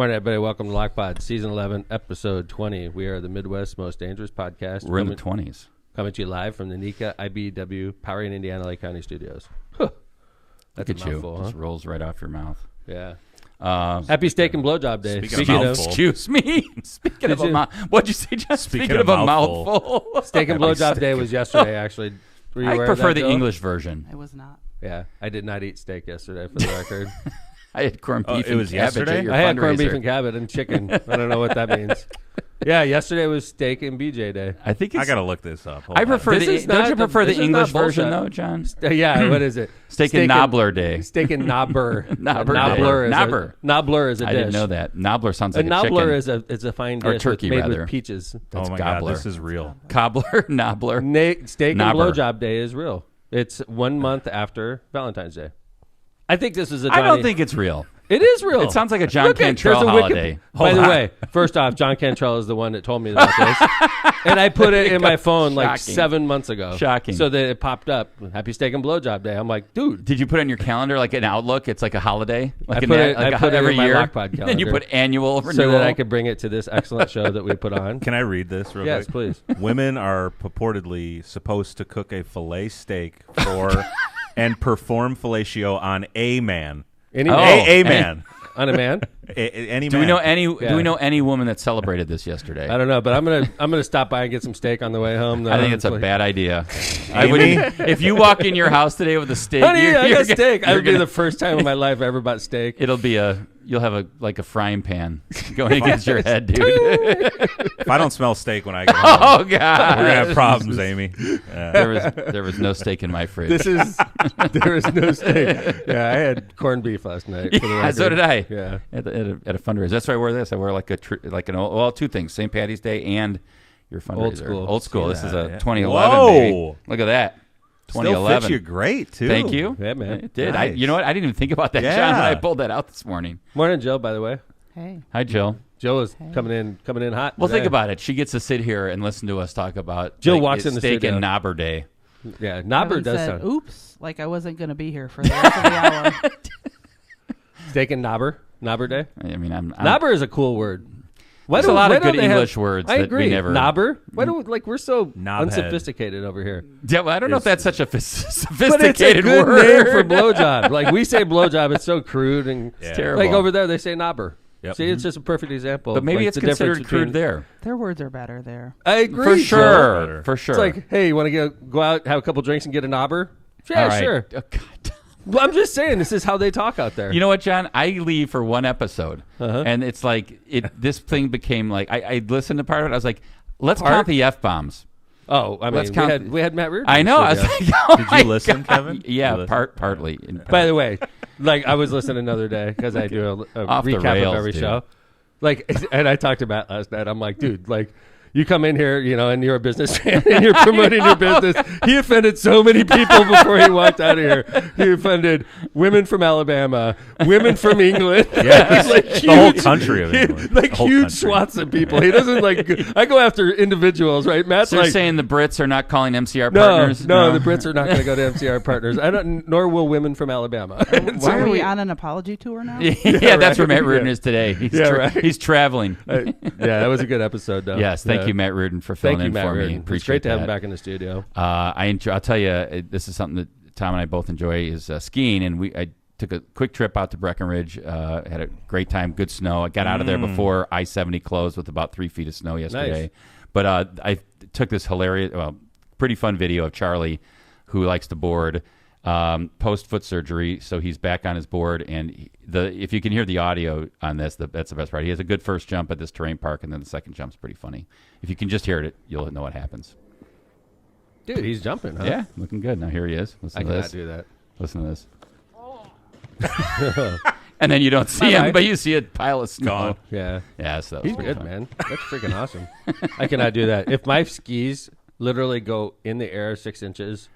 Morning, everybody. Welcome to LockPod, Season 11, Episode 20. We are the Midwest's most dangerous podcast. We're in the 20s. Coming to you live from the NECA IBW Power in Indiana Lake County Studios. Huh. That's Look at a mouthful, you. huh? Just rolls right off your mouth. Yeah. Happy Steak and Blowjob Day. Speaking of excuse me. Speaking of a mouthful. What'd you say, John? Speaking of a mouthful. Steak and Blowjob Day was yesterday, actually. Were you I aware of prefer that, the Joe? English version. I was not. Yeah. I did not eat steak yesterday, for the record. I had corned beef it and was cabbage yesterday? at your I had corned beef fundraiser. and cabbage and chicken. I don't know what that means. Yeah, yesterday was Steak and BJ Day. I think it's... I gotta look this up. Hold I on. prefer This is don't not you prefer this the is English not version, bullshit. though, John? Yeah, what is it? Steak and Nobbler Day. Steak and Nobber. Nobber Nobbler Day. is Nobber. Nobbler is a dish. I didn't know that. Nobbler sounds like A a Nobbler chicken. is a fine Or dish turkey, made rather. with peaches. That's oh my gobbler. God, this is real. Cobbler, Nobbler. Steak and Nobber. Blowjob Day is real. It's 1 month after Valentine's Day. I think this is a I Johnny. don't think it's real. It is real. It sounds like a John Look at- Cantrell there's a holiday. By the way, first off, John Cantrell is the one that told me about this. And I put it in my phone like Shocking. 7 months ago. Shocking. So that it popped up. Happy Steak and Blowjob Day. I'm like, dude. Did you put it on your calendar like an Outlook? It's like a holiday? Like I put it every in my year? Lockpod And you calendar. put annual renewal? So that I could bring it to this excellent show that we put on. Can I read this real Yes, quick? please. Women are purportedly supposed to cook a filet steak for and perform fellatio on a man. Any Oh. man? A man. On a man? Any Do man. we know any? Yeah. Do we know any woman that celebrated this yesterday? I don't know, but I'm gonna stop by and get some steak on the way home. I think it's a bad idea. I Amy? wouldn't. If you walk in your house today with a steak, Honey, I you're got steak. you're It would be the first time in my life I ever bought steak. It'll be you'll have a frying pan going against your head, dude. If I don't smell steak when I get home, Oh we're God! gonna have problems, Amy. There was no steak in my fridge. There is no steak. Yeah, I had corned beef last night. For the Yeah, so record. did I. Yeah. At a fundraiser. That's why I wear this. I wear like two things: St. Patty's Day and your fundraiser. Old school. This is a Yeah. 2011. Whoa. Baby. Look at that. Still 2011. fits you great too. Thank you. Yeah, man. It did. Nice. You know what? I didn't even think about that, Yeah. John, when I pulled that out this morning. Morning, Jill. By the way, Hey. Hi, Jill. Jill is coming in hot. Well, today. think about it. She gets to sit here and listen to us talk about Jill walks in the steak studio. and Nobber Day. Yeah, Nobber Kevin does said, sound. oops, like I wasn't going to be here for the rest of the hour. Steak and Nobber Day. I mean, I'm Nobber is a cool word. There's a lot of why don't good they have- English words I that agree. we never. Nobber. Why do we're so Knobhead. unsophisticated over here? Yeah, well, I don't know if It's- that's such a But it's a sophisticated good word. name for blowjob. Like we say blowjob, it's so crude and Yeah. terrible. like over there they say Nobber. Yep. See, it's just a perfect example. But of, maybe like, it's the difference considered crude between- there. Their words are better there. I agree. For Jill. sure. For sure. It's like, hey, you want to go out, have a couple drinks, and get a knobber? Yeah, All right. sure. Oh, God. Well, I'm just saying, this is how they talk out there. You know what, John? I leave for one episode, Uh-huh. and it's like this thing became like I listened to part of it. I was like, let's Part? count the f-bombs. Oh, I mean, Let's count- we had Matt Reardon. I know. I was like, oh Did my you listen, God. Kevin? Yeah, You listen? partly. By the way, like I was listening another day because I do a Off the recap rails, of every dude. show. Like, and I talked to Matt last night. I'm like, dude, like, you come in here, you know, and you're a businessman and you're promoting your business. He offended so many people before he walked out of here. He offended women from Alabama, women from England. Yes. Like The whole country of England. Like The whole huge country. swaths of people. He doesn't like. I go after individuals, right? Matt's So you're like, saying the Brits are not calling MCR no, partners? no, the Brits are not going to go to MCR partners. I don't, nor will women from Alabama. Why are we on an apology tour now? yeah, that's where right. Matt Reardon Yeah. is today. He's Yeah, right. He's traveling. Yeah, that was a good episode, though. Yes, thank Yeah. you, Matt Reardon, for Thank filling you, in Matt for me. Reardon. It's Appreciate great to have that. him back in the studio. I'll tell you, this is something that Tom and I both enjoy is skiing, and I took a quick trip out to Breckenridge. Had a great time, good snow. I got out of there before I-70 closed with about 3 feet of snow yesterday. Nice. But I took this hilarious, pretty fun video of Charlie, who likes to board, post foot surgery, so he's back on his board. And if you can hear the audio on this, that's the best part. He has a good first jump at this terrain park, and then the second jump's pretty funny. If you can just hear it, you'll know what happens. Dude, he's jumping, huh? Yeah, looking good. Now here he is. Listen I to cannot this. do that. Listen to this. And then you don't see him, but you see a pile of snow. Gone. Yeah. Yeah, so that was He's pretty good, fun. man. That's freaking awesome. I cannot do that. If my skis literally go in the air 6 inches,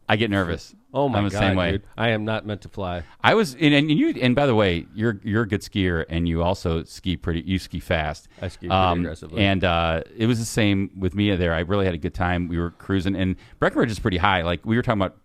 I get nervous. Oh my I'm God, the same way. dude. I am not meant to fly. I was, and by the way, you're a good skier, and you also ski fast. I ski pretty aggressively. And it was the same with me there. I really had a good time. We were cruising, and Breckenridge is pretty high. Like we were talking about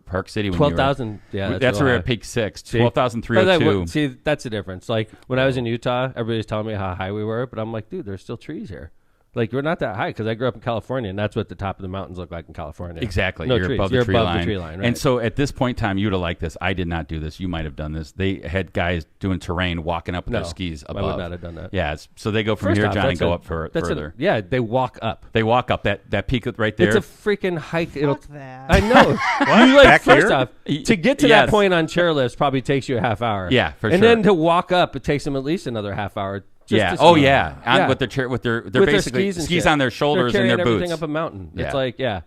Park City. 12,000. Yeah, that's where we're at peak 6. 12,302. See, that's the difference. Like when I was in Utah, everybody's telling me how high we were, but I'm like, dude, there's still trees here. Like, we're not that high because I grew up in California, and that's what the top of the mountains look like in California. Exactly. No You're trees. above You're the tree above line. the tree line, right? And so at this point in time, you would have liked this. I did not do this. You might have done this. They had guys doing terrain, walking up with their skis above. I would not have done that. Yeah. So they go from First here, off, John, and that's go up further. Yeah, they walk up. They walk up that peak right there. It's a freaking hike. Fuck that. I know. What? You, like, Back first here? off, to get to Yes. that point on chairlifts probably takes you a half hour. Yeah, for and sure. then to walk up, it takes them at least another half hour. Yeah. To Oh ski. yeah. With their basically skis, and skis shit. on their shoulders They're and their carrying boots. everything up a mountain. Yeah. It's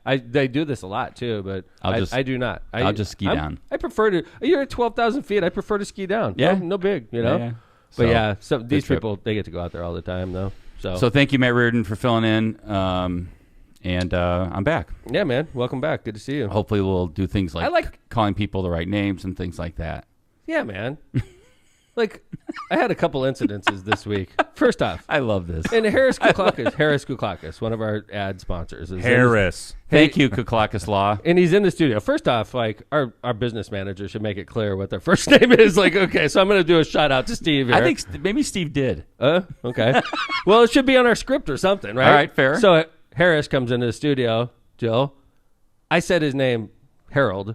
like, they do this a lot too, but I do not. I'll just ski down. I prefer to. You're at 12,000 feet. I prefer to ski down. Yeah. No big, you know. Yeah. But yeah, so good these trip. people, they get to go out there all the time though. So thank you, Matt Reardon, for filling in. And I'm back. Yeah, man. Welcome back. Good to see you. Hopefully we'll do things like calling people the right names and things like that. Yeah, man. Like, I had a couple incidences this week. First off, I love this. and Harris Kuklakis, one of our ad sponsors. Is Harris. Thank you, Kuklakis Law. And he's in the studio. First off, like, our business manager should make it clear what their first name is. Like, okay, so I'm going to do a shout out to Steve here. I think maybe Steve did. Okay. Well, it should be on our script or something, right? All right, fair. So Harris comes into the studio, Jill. I said his name, Harold,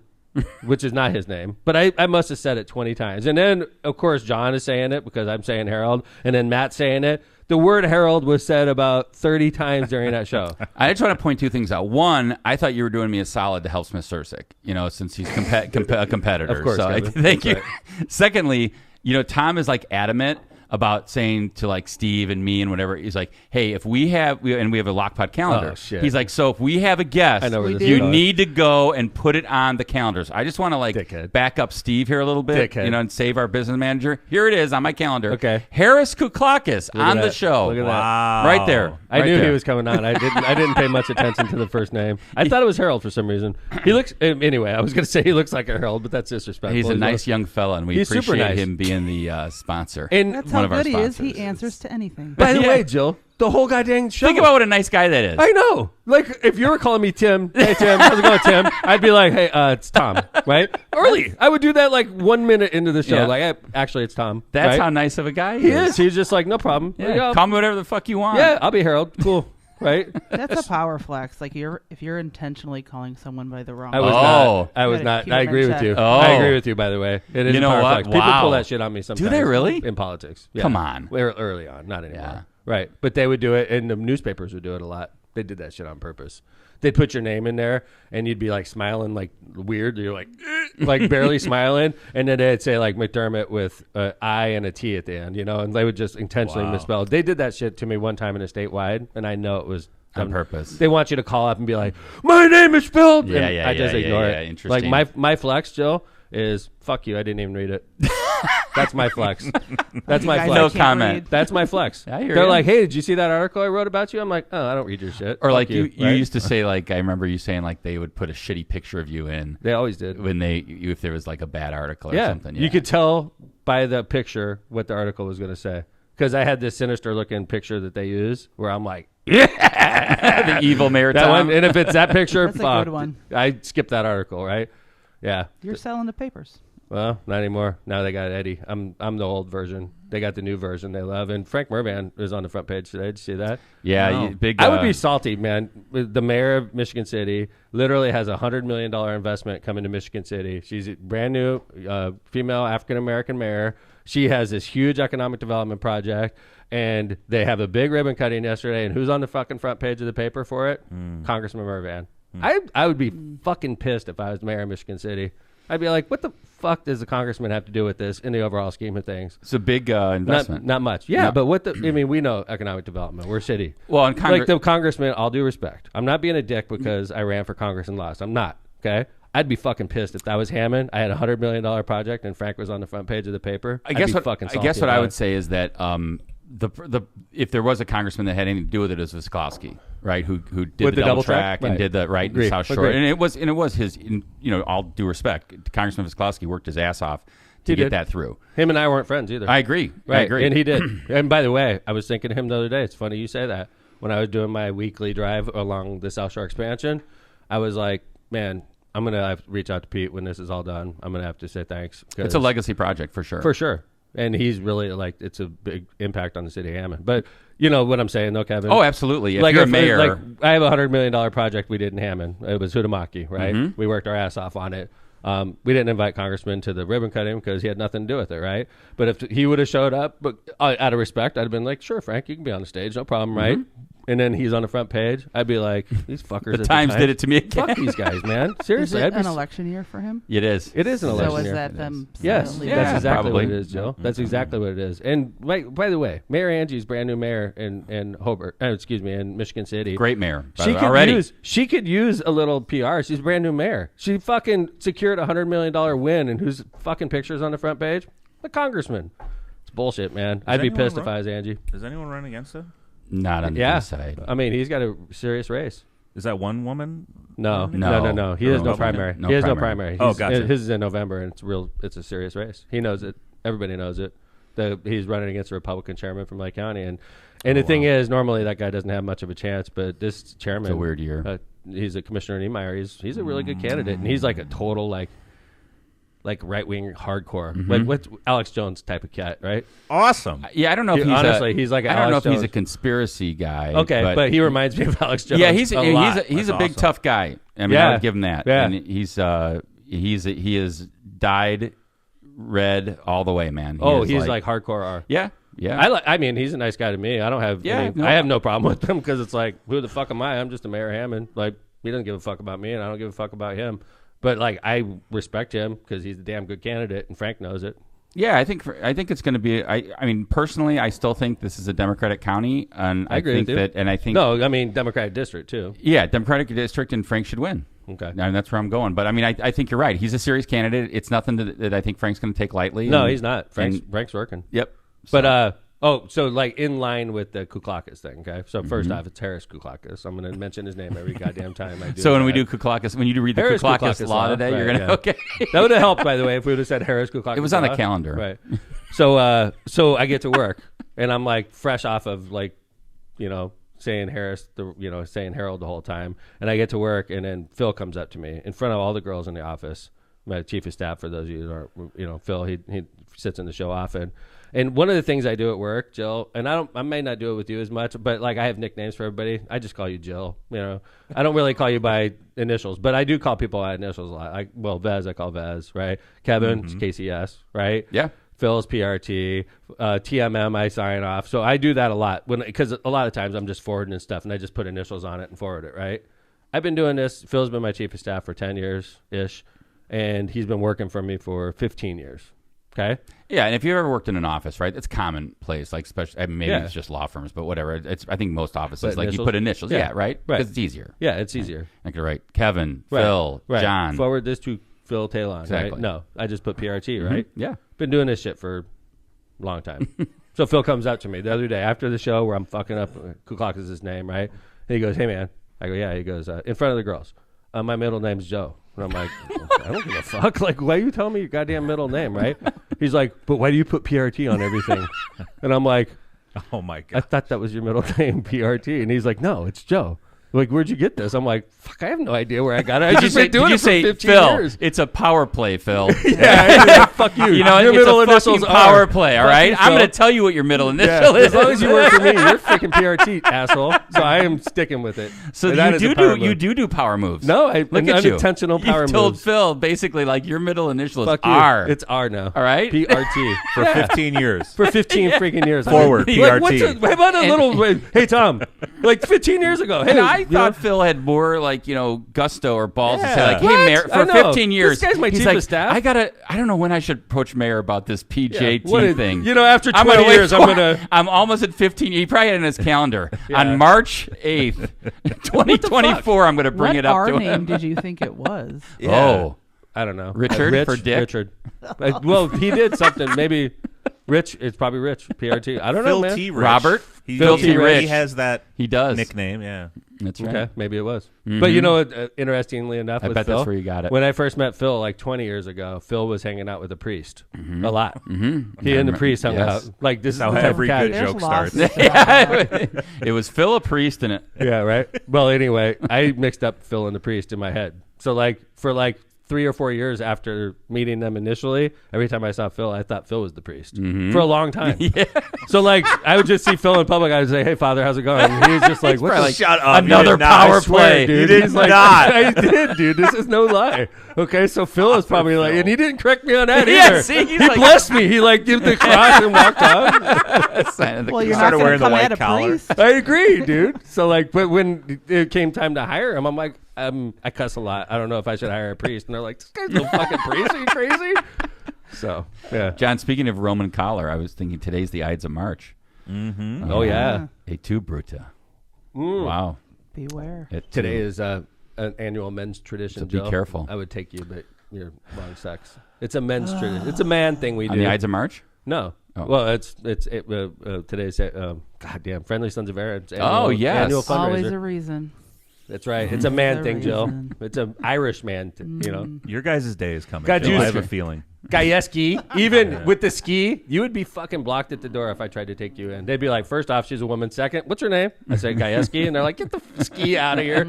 which is not his name, but I must have said it 20 times. And then, of course, John is saying it because I'm saying Harold, and then Matt's saying it. The word Harold was said about 30 times during that show. I just want to point two things out. One, I thought you were doing me a solid to help Smith Sursick, since he's a competitor. Of course, so Kevin. thank you. Right. Secondly, Tom is like adamant about saying to like Steve and me and whatever, he's like, hey, if we have a Lockpot calendar. Oh, shit. He's like, so if we have a guest, I know where this you is going. need to go and put it on the calendars. I just want to Dickhead. back up Steve here a little bit, Dickhead. and save our business manager. Here it is on my calendar. Okay. Harris Kuklakis Look at on the that. show. Look at that. Wow. Right there. I Right knew there. he was coming on. I didn't pay much attention to the first name. I thought it was Harold for some reason. He looks anyway. I was going to say he looks like a Harold, but that's disrespectful. He's a nice young fella, and we He's super appreciate nice. him being the sponsor. And That's one how of our good he is. sponsors. He answers to anything. by the Yeah. way, Jill, the whole goddamn show. Think about what a nice guy that is. I know. Like, if you were calling me Tim, hey, Tim, how's it going, Tim? I'd be like, hey, it's Tom, right? Early. I would do that like 1 minute into the show. Yeah. Like, actually, it's Tom. That's right? how nice of a guy he is. He's just like, no problem. Yeah. Call me whatever the fuck you want. Yeah, I'll be Harold. Cool. Right? That's a power flex. Like if you're intentionally calling someone by the wrong I was Oh. not. I was Gotta not. keep I him in agree with check. you. Oh. I agree with you, by the way. It is You a know power what? flex. People Wow. pull that shit on me sometimes. they really? In politics. Yeah. Come on. Early on. Not anymore. Yeah. Right. But they would do it, and the newspapers would do it a lot. They did that shit on purpose. They'd put your name in there, and you'd be like smiling like weird. You're like barely smiling, and then they'd say like McDermott with an I and a T at the end, and they would just intentionally Wow. misspell. They did that shit to me one time in a statewide, and I know it was On purpose. They want you to call up and be like, "My name is spelled." Yeah, and yeah, I just yeah, ignore yeah, it. interesting. Like my flex, Jill, is fuck you. I didn't even read it. That's my flex. That's my Guys, flex. No I can't comment. read. That's my flex. I hear They're you. like, "Hey, did you see that article I wrote about you?" I'm like, "Oh, I don't read your shit." Or Fuck like you right? used to say, like, I remember you saying like they would put a shitty picture of you in They always did. when if there was like a bad article or Yeah, something. Yeah. you could tell by the picture what the article was going to say. Because I had this sinister looking picture that they use where I'm like, the evil mayor that Tom. one. And if it's that picture, That's a fuck, good one. I skipped that article, right? Yeah. You're selling the papers. Well, not anymore. Now they got Eddie. I'm the old version. They got the new version they love. And Frank Mervan is on the front page today. Did you see that? Yeah, No. big. I would be salty, man. The mayor of Michigan City literally has $100 million investment coming to Michigan City. She's a brand new female African-American mayor. She has this huge economic development project, and they have a big ribbon cutting yesterday. And who's on the fucking front page of the paper for it? Congressman Mervan. I would be fucking pissed if I was mayor of Michigan City. I'd be like, what the fuck does the congressman have to do with this in the overall scheme of things? It's a big investment. Not much. Yeah, No. but we know economic development. We're city. Well, and Like the congressman, all due respect. I'm not being a dick because I ran for Congress and lost. I'm not. Okay? I'd be fucking pissed if that was Hammond. I had a $100 million project and Frank was on the front page of the paper. I guess what I I would say is that if there was a congressman that had anything to do with it, it was Viskovsky. right? Who did With the the double double track? track and Right. did the right in Agreed. South Shore, Agreed. and it was his. All due respect, Congressman Visklowski worked his ass off to He get did. that through. Him and I weren't friends either. I agree. Right. I agree. And he did. And by the way, I was thinking of him the other day. It's funny you say that. When I was doing my weekly drive along the South Shore expansion, I was like, man, I'm going to have to reach out to Pete when this is all done. I'm going to have to say thanks. It's a legacy project for sure. For sure. And he's really it's a big impact on the city of Hammond. But you know what I'm saying, though, Kevin? Oh, absolutely. If you're a mayor. I have a $100 million project we did in Hammond. It was Hudamaki, right? Mm-hmm. We worked our ass off on it. We didn't invite Congressman to the ribbon cutting because he had nothing to do with it, right? But if he would have showed up, but out of respect, I'd have been like, sure, Frank, you can be on the stage, no problem, right? And then he's on the front page. I'd be like, these fuckers. The Times did it to me again. Fuck these guys, man. Is Seriously. it I'd be an election year for him? It is. It is an election So is year. that them? Yes, silently Yeah, that's exactly probably. what it is, Joe. That's exactly what it is. And by the way, Mayor Angie's brand new mayor in Hobart. In Michigan City. Great mayor. by She the way, could already. she could use a little PR. She's a brand new mayor. She fucking secured a $100 million win, and whose fucking pictures on the front page? The congressman. It's bullshit, man. I'd be anyone pissed if run? I was Angie. Does anyone run against it? Not on the Yeah, east side. I mean, he's got a serious race. Is that one woman? No. No. He has no No primary. no He has no primary. primary. Oh, gotcha. His is in November, and it's a serious race. He knows it. Everybody knows it. He's running against a Republican chairman from Lake County, and the thing is, normally that guy doesn't have much of a chance, but this chairman, It's a weird year. He's a commissioner Niemeyer. He's a really good candidate, and he's like a total like right wing hardcore, like what's Alex Jones type of cat, right? Awesome. Yeah, I don't know if he's Honestly, he's like I don't know Alex if he's a Jones. conspiracy guy. Okay, but he reminds me of Alex Jones. yeah, he's a lot. he's a That's big awesome. tough guy. I mean, Yeah. I would give him that. Yeah. And he is dyed red all the way, man. He's like hardcore R. yeah. I mean, he's a nice guy to me. I don't have I have no problem with him because it's like, who the fuck am I? I'm just a Mayor Hammond. Like, he doesn't give a fuck about me, and I don't give a fuck about him. But like, I respect him because he's a damn good candidate, and Frank knows it. Yeah, I think it's going to be. I mean, personally, I still think this is a Democratic county, and I agree think with you. that. And I think No, I mean Democratic district too. yeah, Democratic district, and Frank should win. Okay. And that's where I'm going. But I mean, I think you're right. He's a serious candidate. It's nothing that I think Frank's going to take lightly. No, and- he's not. Frank's and- working. Yep. But so like in line with the Kuklakis thing. Okay, so first off, it's Harris Kuklakis. I'm going to mention his name every goddamn time I do. So when we that. do Kuklakis, when you read the Harris Kuklakis Kuklakis law law, today, you're right, gonna yeah. okay. That would have helped, by the way, if we would have said Harris Kuklakis. It was on the law. calendar. Right. So I get to work, and I'm like fresh off of like, saying Harris, saying Harold the whole time, and I get to work, and then Phil comes up to me in front of all the girls in the office. My chief of staff, for those of you who aren't, Phil, he sits in the show often. And one of the things I do at work, Jill, and I may not do it with you as much, but like I have nicknames for everybody. I just call you Jill. I don't really call you by initials, but I do call people by initials a lot. Vez, I call Vez, right? Kevin, it's KCS, right? Yeah. Phil's PRT, TMM, I sign off. So I do that a lot because a lot of times I'm just forwarding and stuff, and I just put initials on it and forward it, right? I've been doing this. Phil's been my chief of staff for 10 years ish, and he's been working for me for 15 years. Okay. Yeah, and if you've ever worked in an office, right, it's commonplace. Like, especially maybe Yeah. it's just law firms, but whatever. I think most offices, But like initials? you put initials. Yeah. Yeah, right. Right. Because it's easier. Yeah, it's easier. I could write Kevin, Right. Phil, Right. John. Forward this to Phil Talon. Exactly. Right? No, I just put PRT. Right. Yeah. Been doing this shit for a long time. So Phil comes up to me the other day after the show where I'm fucking up. Kuklak is his name, right? And he goes, "Hey man," I go, "Yeah." He goes, "In front of the girls, my middle name's Joe." And I'm like, I don't give a fuck. Like, why are you telling me your goddamn middle name, right? He's like, "But why do you put PRT on everything?" And I'm like, Oh my "I god. thought that was your middle name, PRT." And he's like, "No, it's Joe." Like, where'd you get this? I'm like, fuck, I have no idea where I got it. I just been doing it for 15 Phil? years. It's a power play, Phil. Yeah, fuck you. You know, your it's middle a initials fucking power are. play. All Fuck right, you, I'm Phil. going to tell you what your middle Yeah, initial is. as long as you work for me, you're freaking PRT, asshole. So I am sticking with it. So And that is a power move. do power moves. No, I Look at you. unintentional power You've told moves. Phil basically like your middle initial is Fuck you. R. It's R now. All right? PRT. For 15 years. For 15 freaking years. Forward, Like, PRT. how about a little, hey, Tom, like 15 years ago. Hey, And I you thought know, Phil had more like, gusto or balls to say Yeah. like, hey, What? Mayor, I for know. 15 years. This guy's my he's chief like, of staff. I don't know when I should approach Mayor about this PJT what is- thing. after I'm 20 gonna wait years, I'm for- going to. I'm almost at 15. He probably had it in his calendar. Yeah. On March 8th, 2024, I'm going to bring What it up R to name him. did you think it was? Oh. I don't know. Richard Rich, for Dick? Richard. Well, he did something. Maybe Rich. It's probably Rich. PRT. I don't know, Phil man. T. Rich. Robert? He, Phil he- T. Rich. He has that He does. nickname, yeah. That's right. Okay, maybe it was. Mhm. But you know what? Interestingly enough, I with bet Phil, that's where you got it. when I first met Phil like 20 years ago, Phil was hanging out with a priest a lot. Mm-hmm. He and the priest hung Yes. out. Like this is How the type every of cat- good joke starts. It was Phil a priest and it. Yeah, right. Well, anyway, I mixed up Phil and the priest in my head. So like for like 3 or 4 years after meeting them initially, every time I saw Phil, I thought Phil was the priest for a long time. Yeah. So like I would just see Phil in public. I would say, "Hey, Father, how's it going?" And he was just like, "What the Probably Shut up. Another you did not. power I swear, play. dude. Dude, You did he's like, not. I did, dude. This is no lie. Okay, so Phil is probably like, and he didn't correct me on that Yeah, either. see, he's he like- blessed me. He like did the cross and walked off. Sign of the Well, you're cross. not started going to wearing the come white at a collar. priest. I agree, dude. So like, but when it came time to hire him, I'm like, I cuss a lot. I don't know if I should hire a priest. And they're like, this guy's no fucking priest. Are you crazy? So yeah. John, speaking of Roman collar, I was thinking today's the Ides of March. Mm-hmm. Oh yeah. Et tu, Bruta. Mm. Wow. Beware. Et Today tu. is an annual men's tradition. So be Joe. careful. I would take you, but you're wrong sex. It's a men's tradition. It's a man thing we On do. the Ides of March? No. Oh. Well, today's goddamn Friendly Sons of Aaron's annual, Oh, yes. annual Always fundraiser. a reason. That's right. It's a man The thing, Jill. reason. It's an Irish man, you know. Your guys' day is coming. God, Phil. you- I have a feeling. Gayeski, even with the ski, you would be fucking blocked at the door if I tried to take you in. They'd be like, first off, she's a woman. Second, what's her name? I say Gayeski, and they're like, get the ski out of here.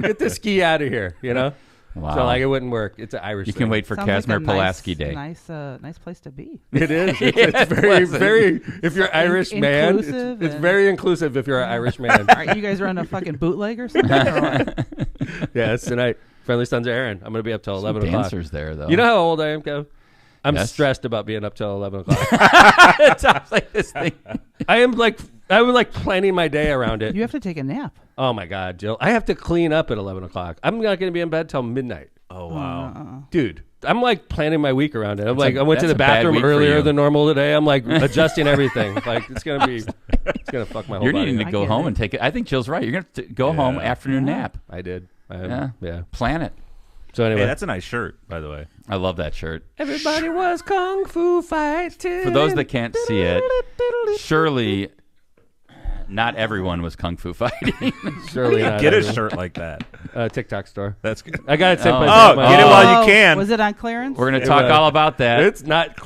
Get the ski out of here, you know? Wow. So, like, it wouldn't work. It's an Irish You thing. can wait for Sounds like Casimir a Pulaski Day. Nice place to be. It is. It's very, pleasant. very, if you're Irish man, inclusive it's and- very inclusive if you're an Irish man. All right, you guys run a fucking bootleg or something? Or what? Yeah, it's tonight. Friendly Sons of Aaron. I'm going to be up till 11 o'clock. Dancers there, though. You know how old I am, Kev? I'm Yes. stressed about being up till 11 o'clock. it sounds like this thing. I'm like planning my day around it. You have to take a nap. Oh my God, Jill. I have to clean up at 11 o'clock. I'm not going to be in bed till midnight. Oh, wow. Dude, I'm like planning my week around it. I'm like, I went to that's the a bad bathroom week for earlier you. than normal today. I'm like adjusting everything. Like it's going to fuck my whole You're body needing up. to I go get home it. and take it. I think Jill's right. You're going to go home afternoon nap. I did. Yeah. Yeah. Plan it. So anyway. Hey, that's a nice shirt, by the way. I love that shirt. Everybody was kung fu fighting. For those that can't see it, surely not everyone was kung fu fighting. Surely not Get a everyone. shirt like that. TikTok store. That's good. I got it sent by Oh, my get it while you can. Was it on clearance? We're going to talk all about that.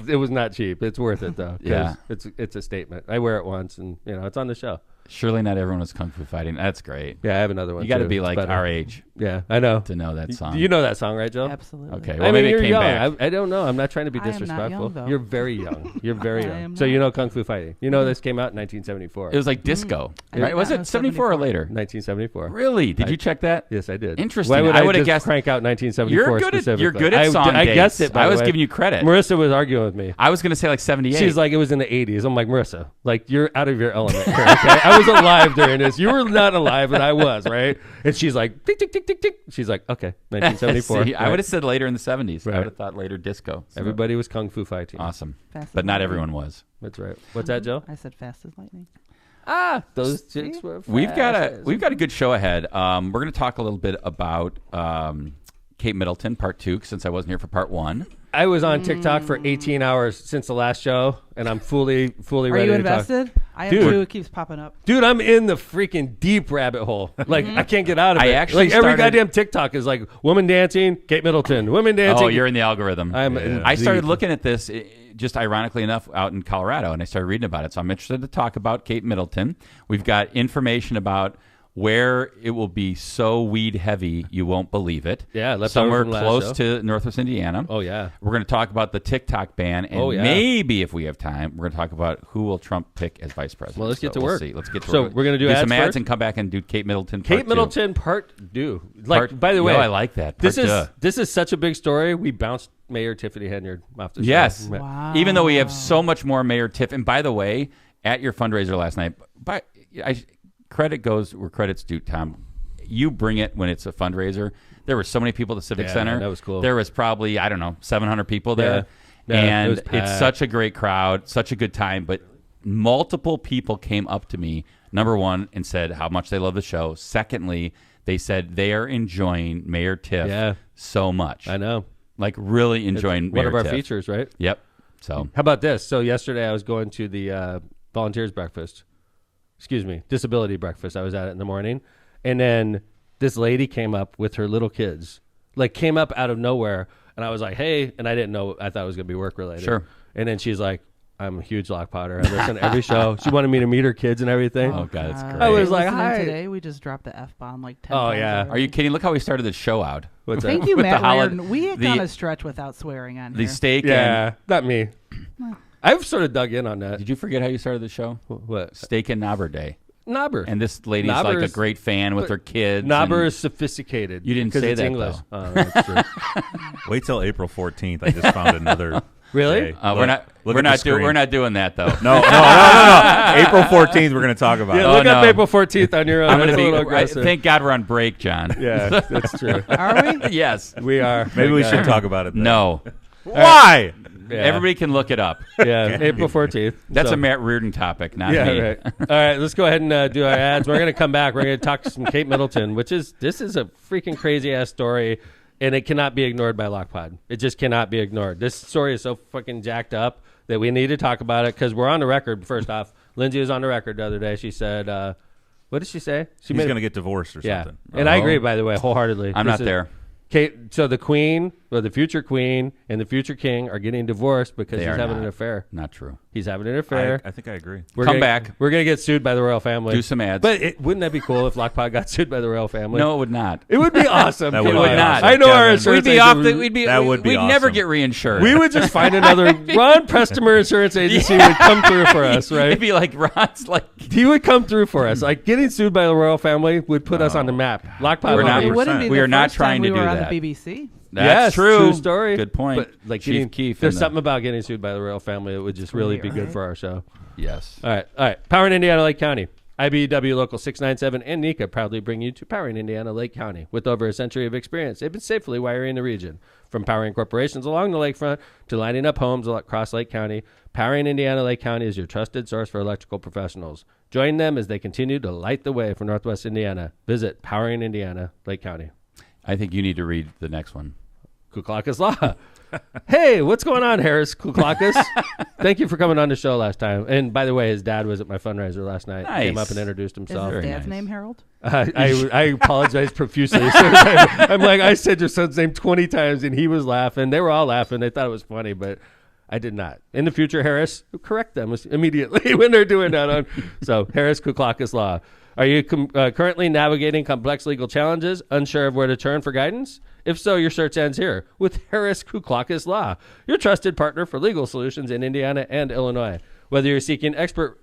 It was not cheap. It's worth it though. 'cause Yeah. It's a statement. I wear it once and it's on the show. Surely not everyone was kung fu fighting. That's great. Yeah, I have another one. You got to too. be It's like better. our age Yeah, I know. to know that song. You know that song, right, Jill? Absolutely. Okay. I Well, mean, maybe you're it came young. back. I don't know. I'm not trying to be I am not disrespectful. young, though. You're very young. You're very I young. am So not. you know Kung Fu Fighting. You know this came out in 1974. It was like disco, I right? did Was not know it 74 or later? 1974. Really? Did you check that? Yes, I did. Interesting. Why would I I would've just guessed- crank out 1974 You're good at specifically? song I dates. guessed it. By I the was way. giving you credit. Marissa was arguing with me. I was going to say like 78. She's like, it was in the 80s. I'm like, Marissa, like you're out of your element here, okay? I was alive during this. You were not alive, and I was, right? And she's like, tick, tick, tick, tick, tick. She's like, okay, 1974. See, I right? would have said later in the 70s. I Right. would have thought later disco. So- Everybody was Kung Fu Fighting. Awesome. Fast as But not lightning. everyone was. That's right. What's that, Joe? I said fast as lightning. Those chicks were We've got fast. a good show ahead. We're going to talk a little bit about Kate Middleton, part 2, since I wasn't here for part 1. I was on TikTok for 18 hours since the last show, and I'm fully Are ready you to invested? I am Dude. too. It keeps popping up. talk. Dude, I'm in the freaking deep rabbit hole. Like, I can't get out of I it. actually like, every started- goddamn TikTok is like, woman dancing, Kate Middleton, woman dancing. Oh, you're in the algorithm. I'm I started deep. looking at this just ironically enough out in Colorado, and I started reading about it. So I'm interested to talk about Kate Middleton. We've got information about where it will be so weed heavy you won't believe it. Yeah, left somewhere over from last close show. to Northwest Indiana. Oh, yeah. We're going to talk about the TikTok ban, and Oh, yeah. maybe if we have time, we're going to talk about who will Trump pick as vice president. Well, let's get to we'll work. see. Let's get to So work. we're gonna do some ads ads first? and come back and do Kate Middleton. Kate part 2. Middleton part due. Like, Part- by the way, Yo, I like that. This Part is two. this is such a big story. We bounced Mayor Tiffany Henyard off the show. Yes. Wow. Even though we have so much more Mayor Tiff. And by the way, at your fundraiser last night, credit goes where credit's due, Tom. You bring it when it's a fundraiser. There were so many people at the Civic Yeah, Center. that was cool. There was probably, 700 people there. Yeah. Yeah, it and was it's packed. such a great crowd, such a good time. But multiple people came up to me, number one, and said how much they love the show. Secondly, they said they are enjoying Mayor Tiff Yeah. so much. I know. Like really enjoying One Mayor of our Tiff. features, right? Yep. So How about this? So yesterday I was going to the volunteers breakfast. Excuse me, disability breakfast. I was at it in the morning, And then this lady came up with her little kids, like came up out of nowhere. And I was like, hey, and I didn't know, I thought it was going to be work related. Sure. And then she's like, I'm a huge Lock Potter. I listen to every show. She wanted me to meet her kids and everything. Oh, God, that's great. I was like, Listening hi. Today, we just dropped the F-bomb like 10 Oh, times yeah. already. Are you kidding? Look how we started the show out. What's that? Thank you, With the Matt holiday- Reardon. We had the- gone a stretch without swearing on The here. steak. Yeah, not me. I've sort of dug in on that. Did you forget how you started the show? What? Steak and Knobber Day. Knobber. And this lady's Knobber like a is- great fan with her kids. Knobber and- is sophisticated. You didn't 'cause say it's that, English. though. Oh, that's true. Wait till April 14th. I just found another. Really? day. we're Look- not. look We're at the not. screen. We're not doing that though. No. April 14th. We're going to talk about. Yeah, it. look up no. April 14th on your own. I'm That's going a little to be. aggressive. Thank God we're on break, John. Yeah, that's true. Are we? Yes. We are. Maybe we should talk about it. Then. No. Why? Yeah. Everybody can look it up. Yeah, April 14th. That's So- a Matt Reardon topic, not Yeah, me. right. All right, let's go ahead and do our ads. We're going to come back. We're going to talk to some Kate Middleton, this is a freaking crazy ass story, and it cannot be ignored by Lockpod. It just cannot be ignored. This story is so fucking jacked up that we need to talk about it because we're on the record. First off, Lindsay was on the record the other day. She said, what did she say? She He's going to get divorced or yeah, something. and I Oh. agree, by the way, wholeheartedly. I'm not there. Kate, so the queen, or the future queen, and the future king are getting divorced because They he's are having not. an affair. Not true. He's having an affair. I think I agree. We're Come gonna- back. We're going to get sued by the royal family. Do some ads. But wouldn't that be cool if Lockpod got sued by the royal family? No, it would not. It would be awesome. That Come would on. be not. I know Kevin. our We'd insurance We'd be off. agent We'd be. That would be We'd never awesome. get reinsured. We would just find another. Ron Prestomer Insurance Agency would come through for us, It'd right? be like Ron's like. He would come through for us. Like getting sued by the royal family would put us on the map. Lockpod We're would not- be- It wouldn't be We the are not first trying time to we were do on that. the BBC. That's yes, true. story. Good point. But like Chief getting, Keef. there's and the- something about getting sued by the royal family that would just really be Great, good right? for our show. Yes. All right. Power in Indiana, Lake County. IBEW Local 697 and NECA proudly bring you to Powering Indiana, Lake County. With over a century of experience, they've been safely wiring the region. From powering corporations along the lakefront to lighting up homes across Lake County, Powering Indiana, Lake County is your trusted source for electrical professionals. Join them as they continue to light the way for Northwest Indiana. Visit Powering Indiana, Lake County. I think you need to read the next one. Kuklakis Law. Hey, what's going on, Harris Kuklakis? Thank you for coming on the show last time. And by the way, his dad was at my fundraiser last night. Nice. Came up and introduced Is himself. his Very dad's nice. name Harold? I apologize profusely. I'm like, I said your son's name 20 times, and he was laughing. They were all laughing. They thought it was funny, but I did not. In the future, Harris, correct them immediately when they're doing that. So, Harris Kuklakis Law. Are you currently navigating complex legal challenges, unsure of where to turn for guidance? If so, your search ends here with Harris Kuklakis Law, your trusted partner for legal solutions in Indiana and Illinois. Whether you're seeking expert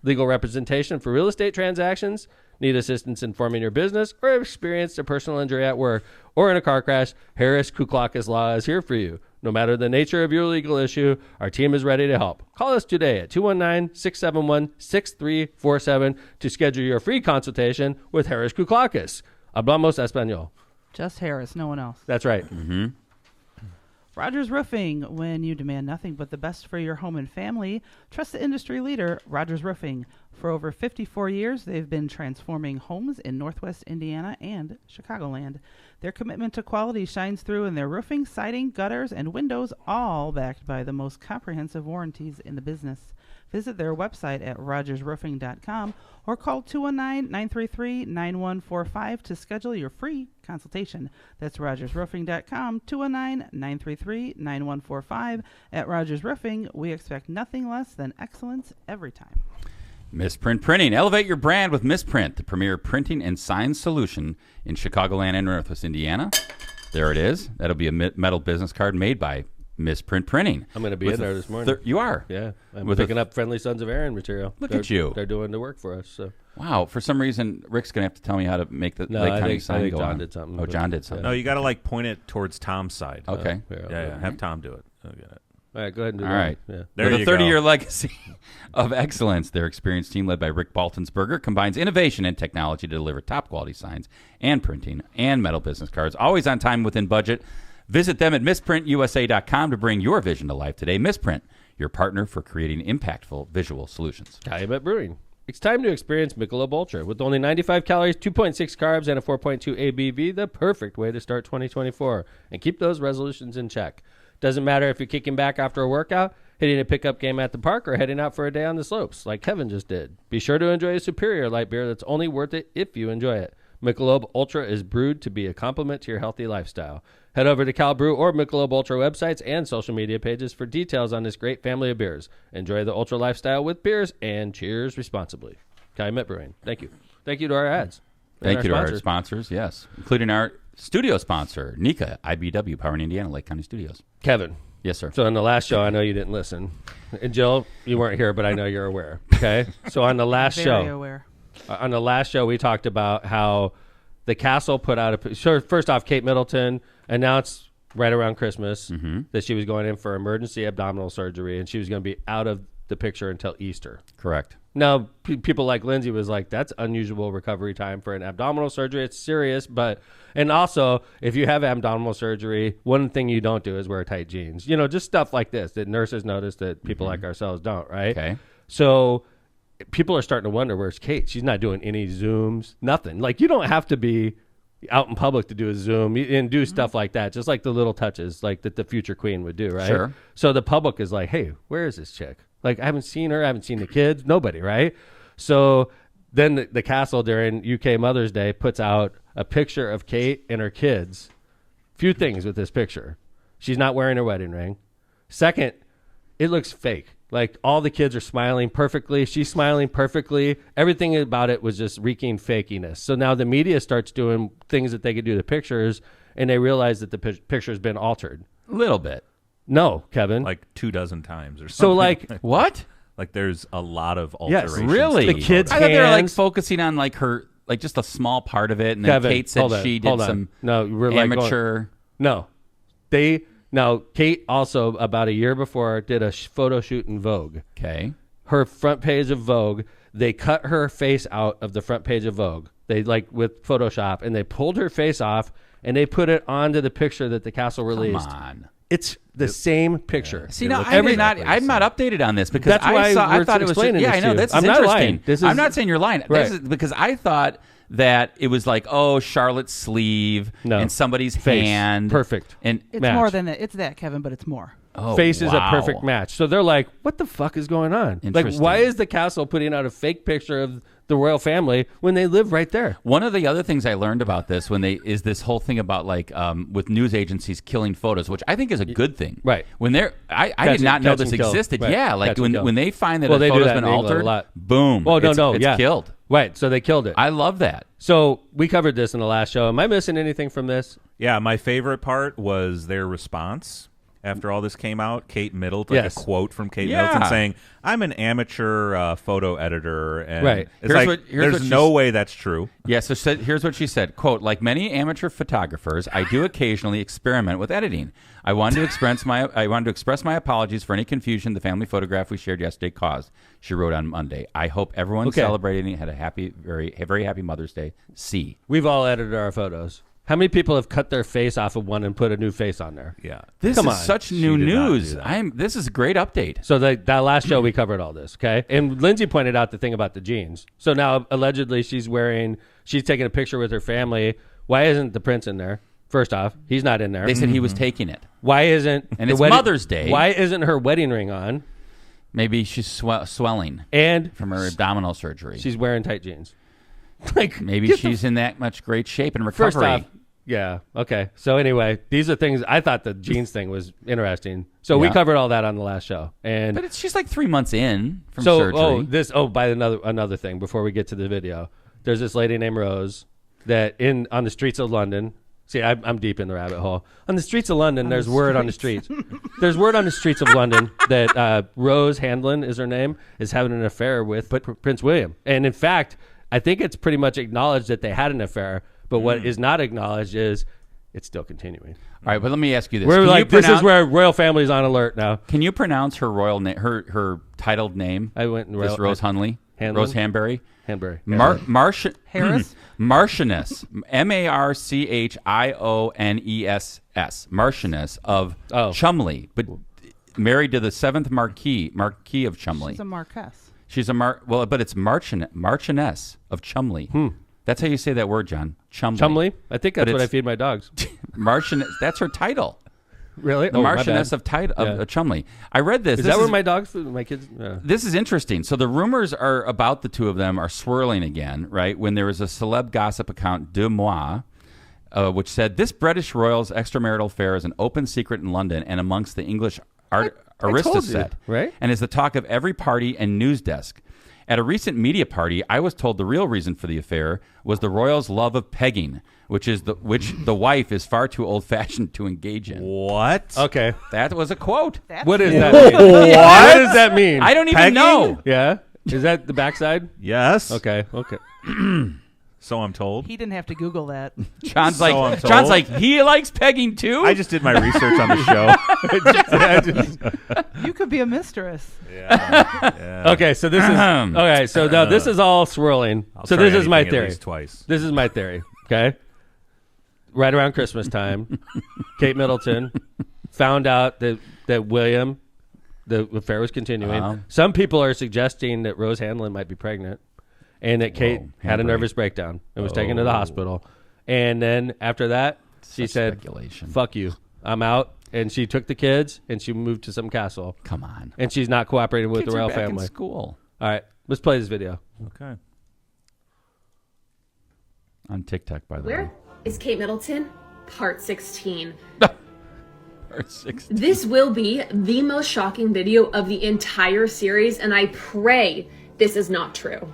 legal representation for real estate transactions, need assistance in forming your business, or have experienced a personal injury at work or in a car crash, Harris Kuklakis Law is here for you. No matter the nature of your legal issue, our team is ready to help. Call us today at 219-671-6347 to schedule your free consultation with Harris Kuklakis. Hablamos Español. Just Harris, no one else. That's right. Mm-hmm. Rogers Roofing. When you demand nothing but the best for your home and family, trust the industry leader, Rogers Roofing. For over 54 years, they've been transforming homes in Northwest Indiana and Chicagoland. Their commitment to quality shines through in their roofing, siding, gutters, and windows, all backed by the most comprehensive warranties in the business. Visit their website at rogersroofing.com or call 219-933-9145 to schedule your free consultation. That's rogersroofing.com, 219-933-9145. At Rogers Roofing, we expect nothing less than excellence every time. Misprint Printing. Elevate your brand with Misprint, the premier printing and sign solution in Chicagoland and Northwest Indiana. There it is. That'll be a metal business card made by Misprint Printing. I'm going to be in there this morning. You are? Yeah. I'm With picking up Friendly Sons of Aaron material. Look at you. They're doing the work for us. So. Wow. For some reason, Rick's going to have to tell me how to make the No, Lake I County think sign go John on. did something, Oh, but- John did something. No, you got to point it towards Tom's side. Okay. Yeah. Have Tom do it. I'll get it. All right, go ahead and do All that. right. Yeah. There With you a go. 30-year legacy of excellence, their experienced team led by Rick Baltonsberger combines innovation and technology to deliver top-quality signs and printing and metal business cards, always on time within budget. Visit them at misprintusa.com to bring your vision to life today. Misprint, your partner for creating impactful visual solutions. Calumet Brewing. It's time to experience Michelob Ultra. With only 95 calories, 2.6 carbs, and a 4.2 ABV, the perfect way to start 2024. And keep those resolutions in check. Doesn't matter if you're kicking back after a workout, hitting a pickup game at the park, or heading out for a day on the slopes, like Kevin just did. Be sure to enjoy a superior light beer that's only worth it if you enjoy it. Michelob Ultra is brewed to be a complement to your healthy lifestyle. Head over to Cal Brew or Michelob Ultra websites and social media pages for details on this great family of beers. Enjoy the Ultra lifestyle with beers and cheers responsibly. Calumet Brewing. Thank you. Thank you to our ads. Thank you to our sponsors, yes, including our studio sponsor, Nika, IBW, Power in Indiana, Lake County Studios. Kevin. Yes, sir. So in the last show, I know you didn't listen. And Jill, you weren't here, but I know you're aware. Okay? So on the last Very aware. On the last show, we talked about how the castle put out a... So first off, Kate Middleton announced right around Christmas that she was going in for emergency abdominal surgery, and she was going to be out of the picture until Easter. Correct. Now, people like Lindsay was like, that's unusual recovery time for an abdominal surgery. It's serious, but... And also, if you have abdominal surgery, one thing you don't do is wear tight jeans. You know, just stuff like this that nurses notice that people like ourselves don't, right? Okay. So people are starting to wonder, where's Kate? She's not doing any Zooms, nothing. Like, you don't have to be out in public to do a Zoom and do stuff like that, just like the little touches like that the future queen would do, right? Sure. So the public is like, hey, where is this chick? Like, I haven't seen her. I haven't seen the kids. Nobody, right? So then the castle during UK Mother's Day puts out a picture of Kate and her kids. Few things with this picture. She's not wearing her wedding ring. Second, it looks fake. Like, all the kids are smiling perfectly. She's smiling perfectly. Everything about it was just reeking fakiness. So now the media starts doing things that they could do to pictures, and they realize that the picture's been altered. A little bit. No, Kevin. Like 24 times or something. So, like, What? Like there's a lot of Yes, alterations. really? to The kids' I thought they were like hands. focusing on like her, like just a small part of it, and then Kevin, Kate said hold on, she hold did on. some No, we're like going- amateur. Now, Kate also, about a year before, did a photo shoot in Vogue. Okay. Her front page of Vogue, they cut her face out of the front page of Vogue. They, like, with Photoshop, and they pulled her face off, and they put it onto the picture that the castle released. Come on. It's the same picture. See, It now looks I'm exactly the not updated on this because That's why I we're thought it was just, explaining yeah, this I to know you. this I'm is not interesting. lying. This I'm is- not saying you're lying. Right. This is because I thought that it was like, oh, Charlotte's sleeve No. and somebody's Face. hand. Perfect. And It's Match. more than that. It's that, Kevin, but it's more. oh, Face is a wow. perfect match. So they're like, what the fuck is going on? Like, Interesting. why is the castle putting out a fake picture of the royal family when they live right there? One of the other things I learned about this is this whole thing about like with news agencies killing photos, which I think is a good thing. Right. When they're, I Catch did not know and this kill. existed. Right. Yeah, like Catch and kill. when they find that Well, a they do photo's that been in England a altered, lot. boom. Oh, it's yeah. killed. Right. So they killed it. I love that. So we covered this in the last show. Am I missing anything from this? Yeah, my favorite part was their response after all this came out. Kate Middleton, Yes. a quote from Kate Yeah. Middleton saying, "I'm an amateur photo editor." And Right. It's like, Here's there's what no way that's true. Yeah, so here's what she said, quote, like many amateur photographers, I do occasionally experiment with editing. I wanted to express my apologies for any confusion the family photograph we shared yesterday caused, she wrote on Monday. I hope everyone Okay. celebrating had a very happy Mother's Day. C. We've all edited our photos. How many people have cut their face off of one and put a new face on there? Yeah. This Come is on. such She new did not news. do that. This is a great update. So that last show we covered all this, okay? And Lindsay pointed out the thing about the jeans. So now allegedly she's taking a picture with her family. Why isn't the prince in there? First off, he's not in there. They said he was taking it. Why isn't And the it's wedding- Mother's Day. Why isn't her wedding ring on? Maybe she's swelling And from her abdominal surgery. she's wearing tight jeans. Like, Maybe get the she's in that much great shape and recovery. First off, yeah, okay. So anyway, these are things I thought the jeans thing was interesting. So we Yeah. covered all that on the last show, and but she's like 3 months in from so surgery. by another thing before we get to the video. There's this lady named Rose that on the streets of London. See, I'm deep in the rabbit hole. On the streets of London, there's word on the streets. There's word on the streets of London that Rose Handlin is her name, is having an affair with Prince William. And in fact, I think it's pretty much acknowledged that they had an affair. But what is not acknowledged is it's still continuing. All right, but let me ask you this. We're Can like, you this is where royal family's on alert now. Can you pronounce her royal name, her titled name? I went and This Rose Hunley? Hanlon? Rose Hanbury? Hanbury. Harris? Marchioness. Marchioness. Marchioness of Cholmondeley, but married to the 7th Marquis of Cholmondeley. She's a Marquess. She's but it's Marchioness of Cholmondeley. That's how you say that word, John. Cholmondeley. Chumley? I think that's But what I it's- feed my dogs. Marchioness. That's her title. Really? The Oh, my Marchioness bad. of Chumley. I read this. Is This that where my kids? This is interesting. So the rumors are about the two of them are swirling again, right? When there was a celeb gossip account, De Moi, which said this British royal's extramarital affair is an open secret in London and amongst the English arista set, right? And is the talk of every party and news desk. At a recent media party, I was told the real reason for the affair was the royal's love of pegging, which the wife is far too old-fashioned to engage in. What? Okay. That was a quote. What does that mean? What does that mean? I don't even Pegging? know. Yeah. Is that the backside? Yes. Okay. So I'm told. He didn't have to Google that. John's So I'm like, told. he likes pegging too. I just did my research on the show. You could be a mistress. Yeah. Okay, so this is okay. So now this is all swirling. I'll So try this is my anything at theory. least twice. This is my theory. Okay, right around Christmas time, Kate Middleton found out that William, the affair was continuing. Uh-huh. Some people are suggesting that Rose Hanlon might be pregnant, and that Kate had a Hanbury. nervous breakdown and was taken to the hospital. And then after that, she Such said, speculation. "Fuck you, I'm out." And she took the kids and she moved to some castle. Come on. And she's not cooperating with Kids the are royal back in family. school All right, let's play this video. Okay. on TikTok, by the way. Where is Kate Middleton? Part 16. Or 6. This will be the most shocking video of the entire series, and I pray this is not true.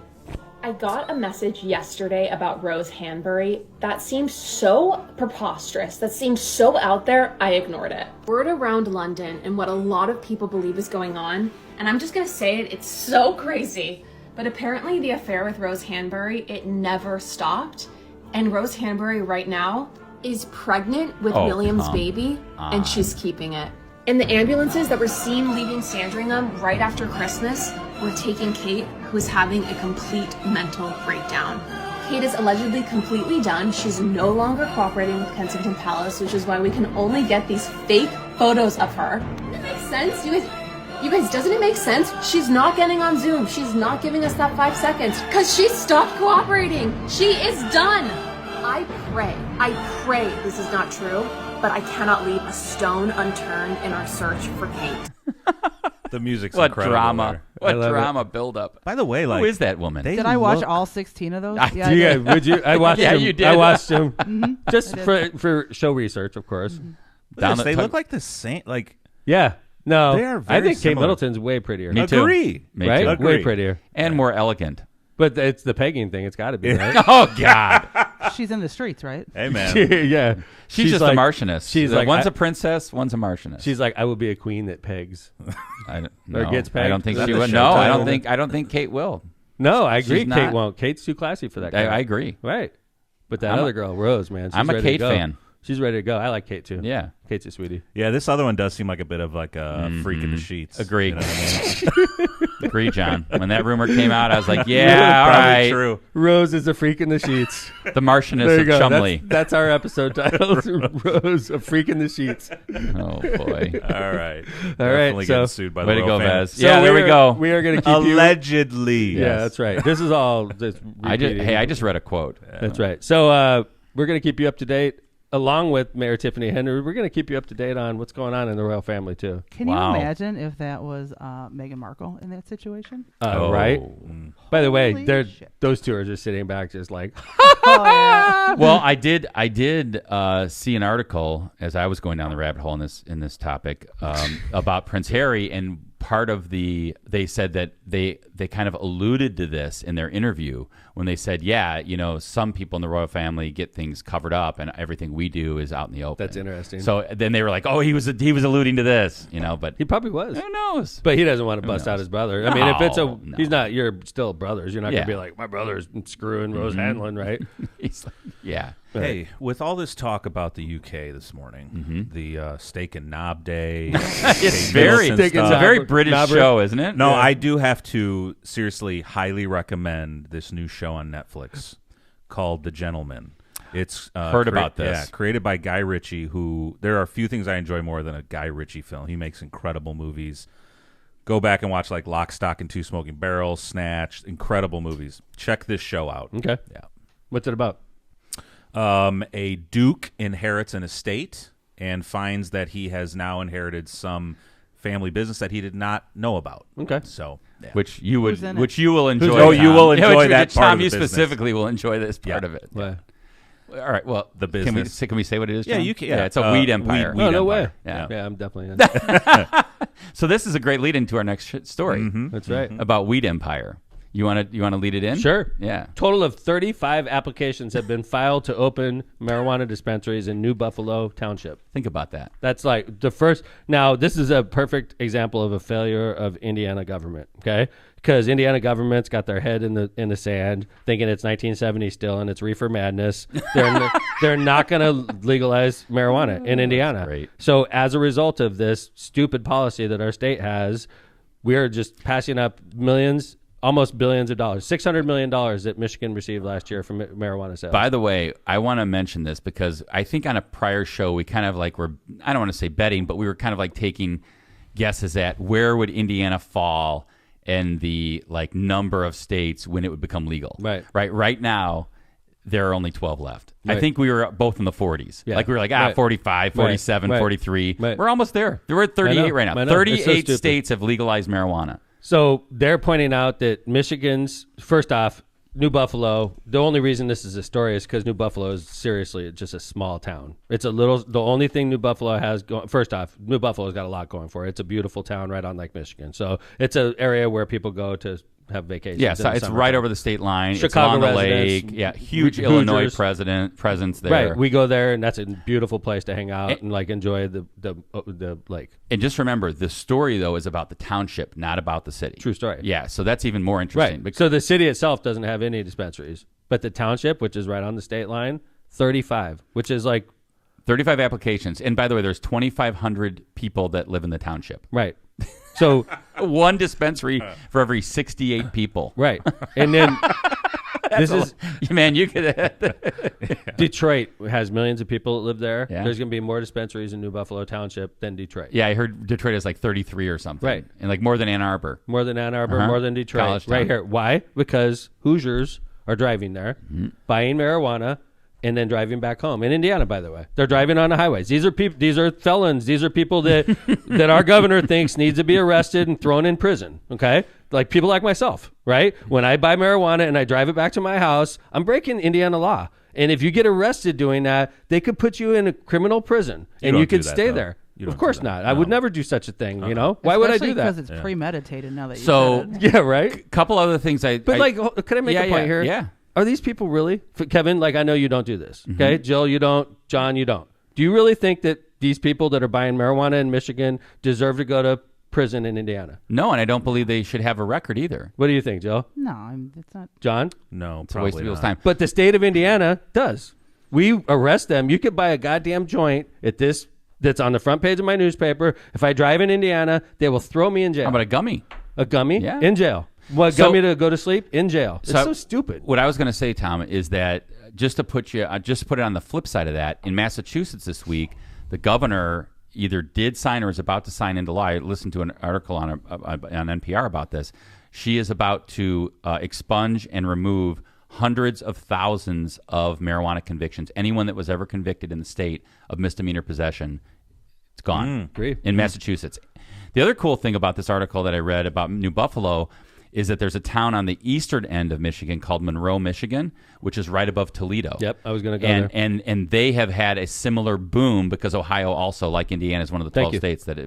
I got a message yesterday about Rose Hanbury that seemed so preposterous, that seemed so out there, I ignored it. Word around London and what a lot of people believe is going on, and I'm just gonna say it, it's so crazy, but apparently the affair with Rose Hanbury, it never stopped, and Rose Hanbury right now is pregnant with William's baby, and she's keeping it. And the ambulances that were seen leaving Sandringham right after Christmas were taking Kate, who is having a complete mental breakdown. Kate is allegedly completely done. She's no longer cooperating with Kensington Palace, which is why we can only get these fake photos of her. Doesn't it make sense? You guys, doesn't it make sense? She's not getting on Zoom. She's not giving us that 5 seconds because she stopped cooperating. She is done. I pray this is not true, but I cannot leave a stone unturned in our search for Kate. The music's What incredible drama. there. What love drama build-up. By the way, like, Who is that woman? they Did I watch look- all 16 of those? I Yeah, I Yeah, did. would you? I watched Yeah, them. you did. I watched them just for show research, of course. Down Yes, the- they look like the same. Like, Yeah. No, They are I very think Kate similar. Middleton's way prettier. Me too. agree. Me right? too. Agree. Way prettier. And more elegant. But it's the pegging thing. It's got to be, right? Oh, God. She's in the streets, right? Hey, man. yeah. She's just like, a Marchioness. she's like, one's I- a princess, one's a Marchioness. She's like, I will be a queen that pegs. I don't, or no, gets I don't pegged. think Is that she the would. show No, title? I don't think Kate will. No, I agree. She's Kate not. won't. Kate's too classy for that guy. I agree. Right. But that I'm a- other girl, Rose, man. She's I'm a ready to Kate go. fan. She's ready to go. I like Kate too. Yeah. Kate's a sweetie. Yeah, this other one does seem like a bit of like a freak in the sheets. Agree. You know what I mean? Agree, John. When that rumor came out, I was like, yeah, all Probably right. true. Rose is a freak in the sheets. The Marchioness There you of go. Chumley. That's our episode title. Rose, a freak in the sheets. Oh, boy. All right. All right, Definitely so- getting sued by Way the to royal go, family. Vaz. Yeah, there we go. We are going to keep you. Allegedly. Yeah, that's right. This is all just I repeating. just read a quote. That's right. So we're going to keep you up to date. Along with Mayor Tiffany Henry, we're going to keep you up to date on what's going on in the royal family, too. Can Wow. you imagine if that was Meghan Markle in that situation? Right? By the way, Holy shit. those two are just sitting back just like, Oh, yeah. Well, I did see an article as I was going down the rabbit hole in this topic about Prince Harry, and part of they said that they kind of alluded to this in their interview when they said, yeah, some people in the royal family get things covered up and everything we do is out in the open. That's interesting. So then they were like, oh, he was alluding to this, but he probably was. who knows? But he doesn't want to bust out his brother. I mean, if it's No. he's not, you're still brothers. You're not going Yeah. to be like, my brother's screwing Rose Hanlon, right? He's like, yeah. Hey, with all this talk about the UK this morning, the steak and knob day, It's Kate very, Middleton it's a stuff. very British Knobber. show, isn't it? No, I do have to seriously highly recommend this new show on Netflix called The Gentleman. It's Heard about this. Yeah, created by Guy Ritchie, who there are a few things I enjoy more than a Guy Ritchie film. He makes incredible movies. Go back and watch like Lock, Stock, and Two Smoking Barrels, Snatch, incredible movies. Check this show out. Okay. Yeah. What's it about? A duke inherits an estate and finds that he has now inherited some family business that he did not know about. Okay. So, yeah. Which you will enjoy. Oh, you Tom. will enjoy which that part Tom, of the you business. specifically will enjoy this part Yeah. of it. Well, All right. Well, The business. Can we say what it is? Yeah, John? you can. Yeah, it's a weed empire. weed oh, no way. empire. Yeah. Yeah, I'm definitely in. So this is a great lead into our next story Mm-hmm. That's right. about weed empire. You want to lead it in? Sure. Yeah. Total of 35 applications have been filed to open marijuana dispensaries in New Buffalo Township. Think about that. That's like the first. Now, this is a perfect example of a failure of Indiana government, okay? Because Indiana government's got their head in the sand, thinking it's 1970 still and it's reefer madness. They're not going to legalize marijuana in Indiana. great. So as a result of this stupid policy that our state has, we're just passing up millions, almost billions of dollars, $600 million that Michigan received last year from marijuana sales. By the way, I want to mention this because I think on a prior show we kind of like were, I don't want to say betting, but we were kind of like taking guesses at where would Indiana fall in the like number of states when it would become legal. Right. Right now, there are only 12 left. I Right. think we were both in the 40s. Yeah. Like we were like, Right. 45, 47, Right. 43. Right. We're almost there. We're at 38 right I now. know. It's so 38 stupid. states have legalized marijuana. So they're pointing out that Michigan's, first off, New Buffalo, the only reason this is a story is because New Buffalo is seriously just a small town. It's the only thing New Buffalo has going, first off, New Buffalo's got a lot going for it. It's a beautiful town right on Lake Michigan. So it's an area where people go to have vacations. Yes, in the it's summertime. right over the state line. Chicago it's along the residents, lake. Yeah, huge Hoosiers. Illinois presence there. Right. We go there, and that's a beautiful place to hang out and like enjoy the lake. And just remember, the story, though, is about the township, not about the city. True story. Yeah, so that's even more interesting. Right. So the city itself doesn't have any dispensaries, but the township, which is right on the state line, 35, which is like 35 applications. And by the way, there's 2,500 people that live in the township. right. So One dispensary for every 68 people. right, and then this is Man, you could... Detroit has millions of people that live there. Yeah. There's going to be more dispensaries in New Buffalo Township than Detroit. Yeah, I heard Detroit is like 33 or something. Right. And like more than Ann Arbor. More than Ann Arbor, Uh-huh. more than Detroit. College Right town. here. Why? Because Hoosiers are driving there, buying marijuana, and then driving back home. In Indiana, by the way. They're driving on the highways. These are people. These are felons. These are people that that our governor thinks needs to be arrested and thrown in prison. Okay? Like people like myself, right? When I buy marijuana and I drive it back to my house, I'm breaking Indiana law. And if you get arrested doing that, they could put you in a criminal prison and don't you do could that, stay though. there. You Of don't course do that. not. I would No. never do such a thing, you know? Why would I do Because that? it's premeditated now that you So, said it. Yeah, right? couple other things But could I make a point here? Yeah. Are these people really, Kevin? Like, I know you don't do this. Mm-hmm. Okay, Jill, you don't. John, you don't. Do you really think that these people that are buying marijuana in Michigan deserve to go to prison in Indiana? No, and I don't believe they should have a record either. What do you think, Jill? No, it's not. John? No, It's a waste of probably people's not. time. But the state of Indiana does. We arrest them. You could buy a goddamn joint at this that's on the front page of my newspaper. If I drive in Indiana, they will throw me in jail. How about a gummy? a gummy? Yeah. In jail. What, So- gummy to go to sleep? In jail. It's so stupid. What I was going to say, Tom, is that just to put it on the flip side of that, in Massachusetts this week, the governor either did sign or is about to sign into law. I listened to an article on NPR about this. She is about to expunge and remove hundreds of thousands of marijuana convictions. Anyone that was ever convicted in the state of misdemeanor possession, it's gone agree. in Massachusetts. The other cool thing about this article that I read about New Buffalo is that there's a town on the eastern end of Michigan called Monroe, Michigan, which is right above Toledo. Yep, I was going to go there. And they have had a similar boom because Ohio also, like Indiana, is one of the 12 states that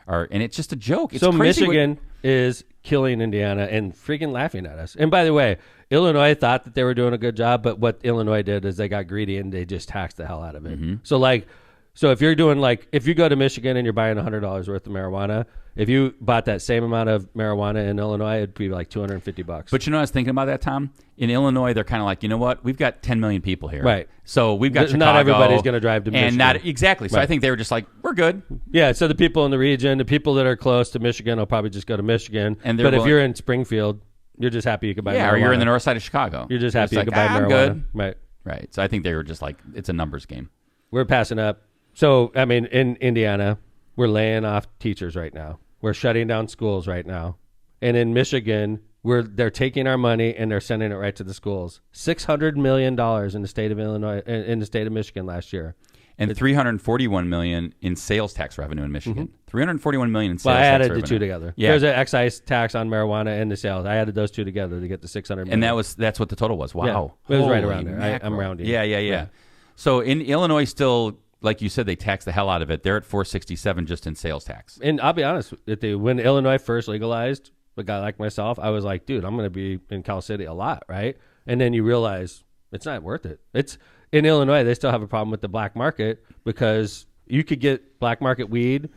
are, and it's just a joke. It's so crazy Michigan is killing Indiana and freaking laughing at us. And by the way, Illinois thought that they were doing a good job, but what Illinois did is they got greedy and they just taxed the hell out of it. So if you're doing if you go to Michigan and you're buying $100 worth of marijuana, if you bought that same amount of marijuana in Illinois, it'd be like $250. But you know, I was thinking about that, Tom. In Illinois, they're kind of like, you know what? We've got 10 million people here, Right. So we've got Not Chicago, everybody's gonna drive to and Michigan. not exactly. So I Right. think they were just like, we're good. Yeah, so the people in the region, the people that are close to Michigan will probably just go to Michigan. And they're but if willing- you're in Springfield, you're just happy you can buy marijuana. Or you're in the north side of Chicago. You're just happy you like, can buy I'm marijuana. good. Right. Right. So I think they were just like, it's a numbers game. We're passing up. So, I mean, in Indiana, we're laying off teachers right now. We're shutting down schools right now. And in Michigan, they're taking our money and they're sending it right to the schools. $600 million in the state of Illinois, in the state of Michigan last year. and $341 million in sales tax revenue in Michigan. $341 million in sales Well, I tax added revenue. the two together. Yeah. There's an excise tax on marijuana and the sales. I added those two together to get the $600 million. And that's what the total was. Wow. Yeah. It was right Holy around there. I'm mackerel. rounding. Yeah. So in Illinois, still, like you said, they tax the hell out of it. They're at $467 just in sales tax. And I'll be honest with you, when Illinois first legalized, a guy like myself, I was like, dude, I'm going to be in Cal City a lot, right? And then you realize it's not worth it. It's in Illinois, they still have a problem with the black market because you could get black market weed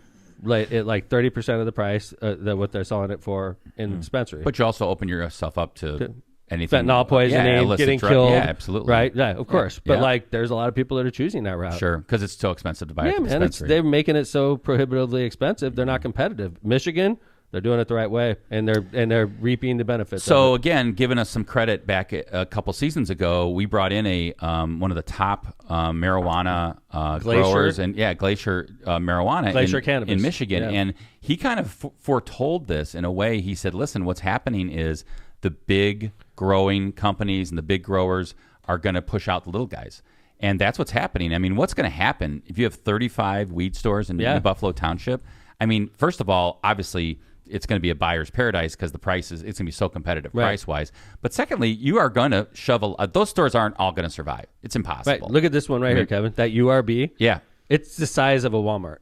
at like 30% of the price that what they're selling it for in dispensary. But you also open yourself up to anything. Fentanyl poisoning, illicit getting drug. killed. Yeah, absolutely. Right? Yeah, of course. But Yeah. like, there's a lot of people that are choosing that route. Sure, because it's so expensive to buy at Yeah, the man. dispensary. They're making it so prohibitively expensive. They're not competitive. Michigan, they're doing it the right way, and they're reaping the benefits. So of it. again, giving us some credit back a couple seasons ago, we brought in a one of the top marijuana growers and Glacier marijuana, Glacier Cannabis in Michigan, yeah. and he kind of foretold this in a way. He said, "Listen, what's happening is the big growing companies and the big growers are going to push out the little guys." And that's what's happening. I mean, what's going to happen if you have 35 weed stores in Buffalo Township? I mean, first of all, obviously, it's going to be a buyer's paradise because the price is, it's going to be so competitive price-wise. But secondly, you are going to shovel. Those stores aren't all going to survive. It's impossible. Right. Look at this one right here, Kevin. That URB. Yeah. It's the size of a Walmart.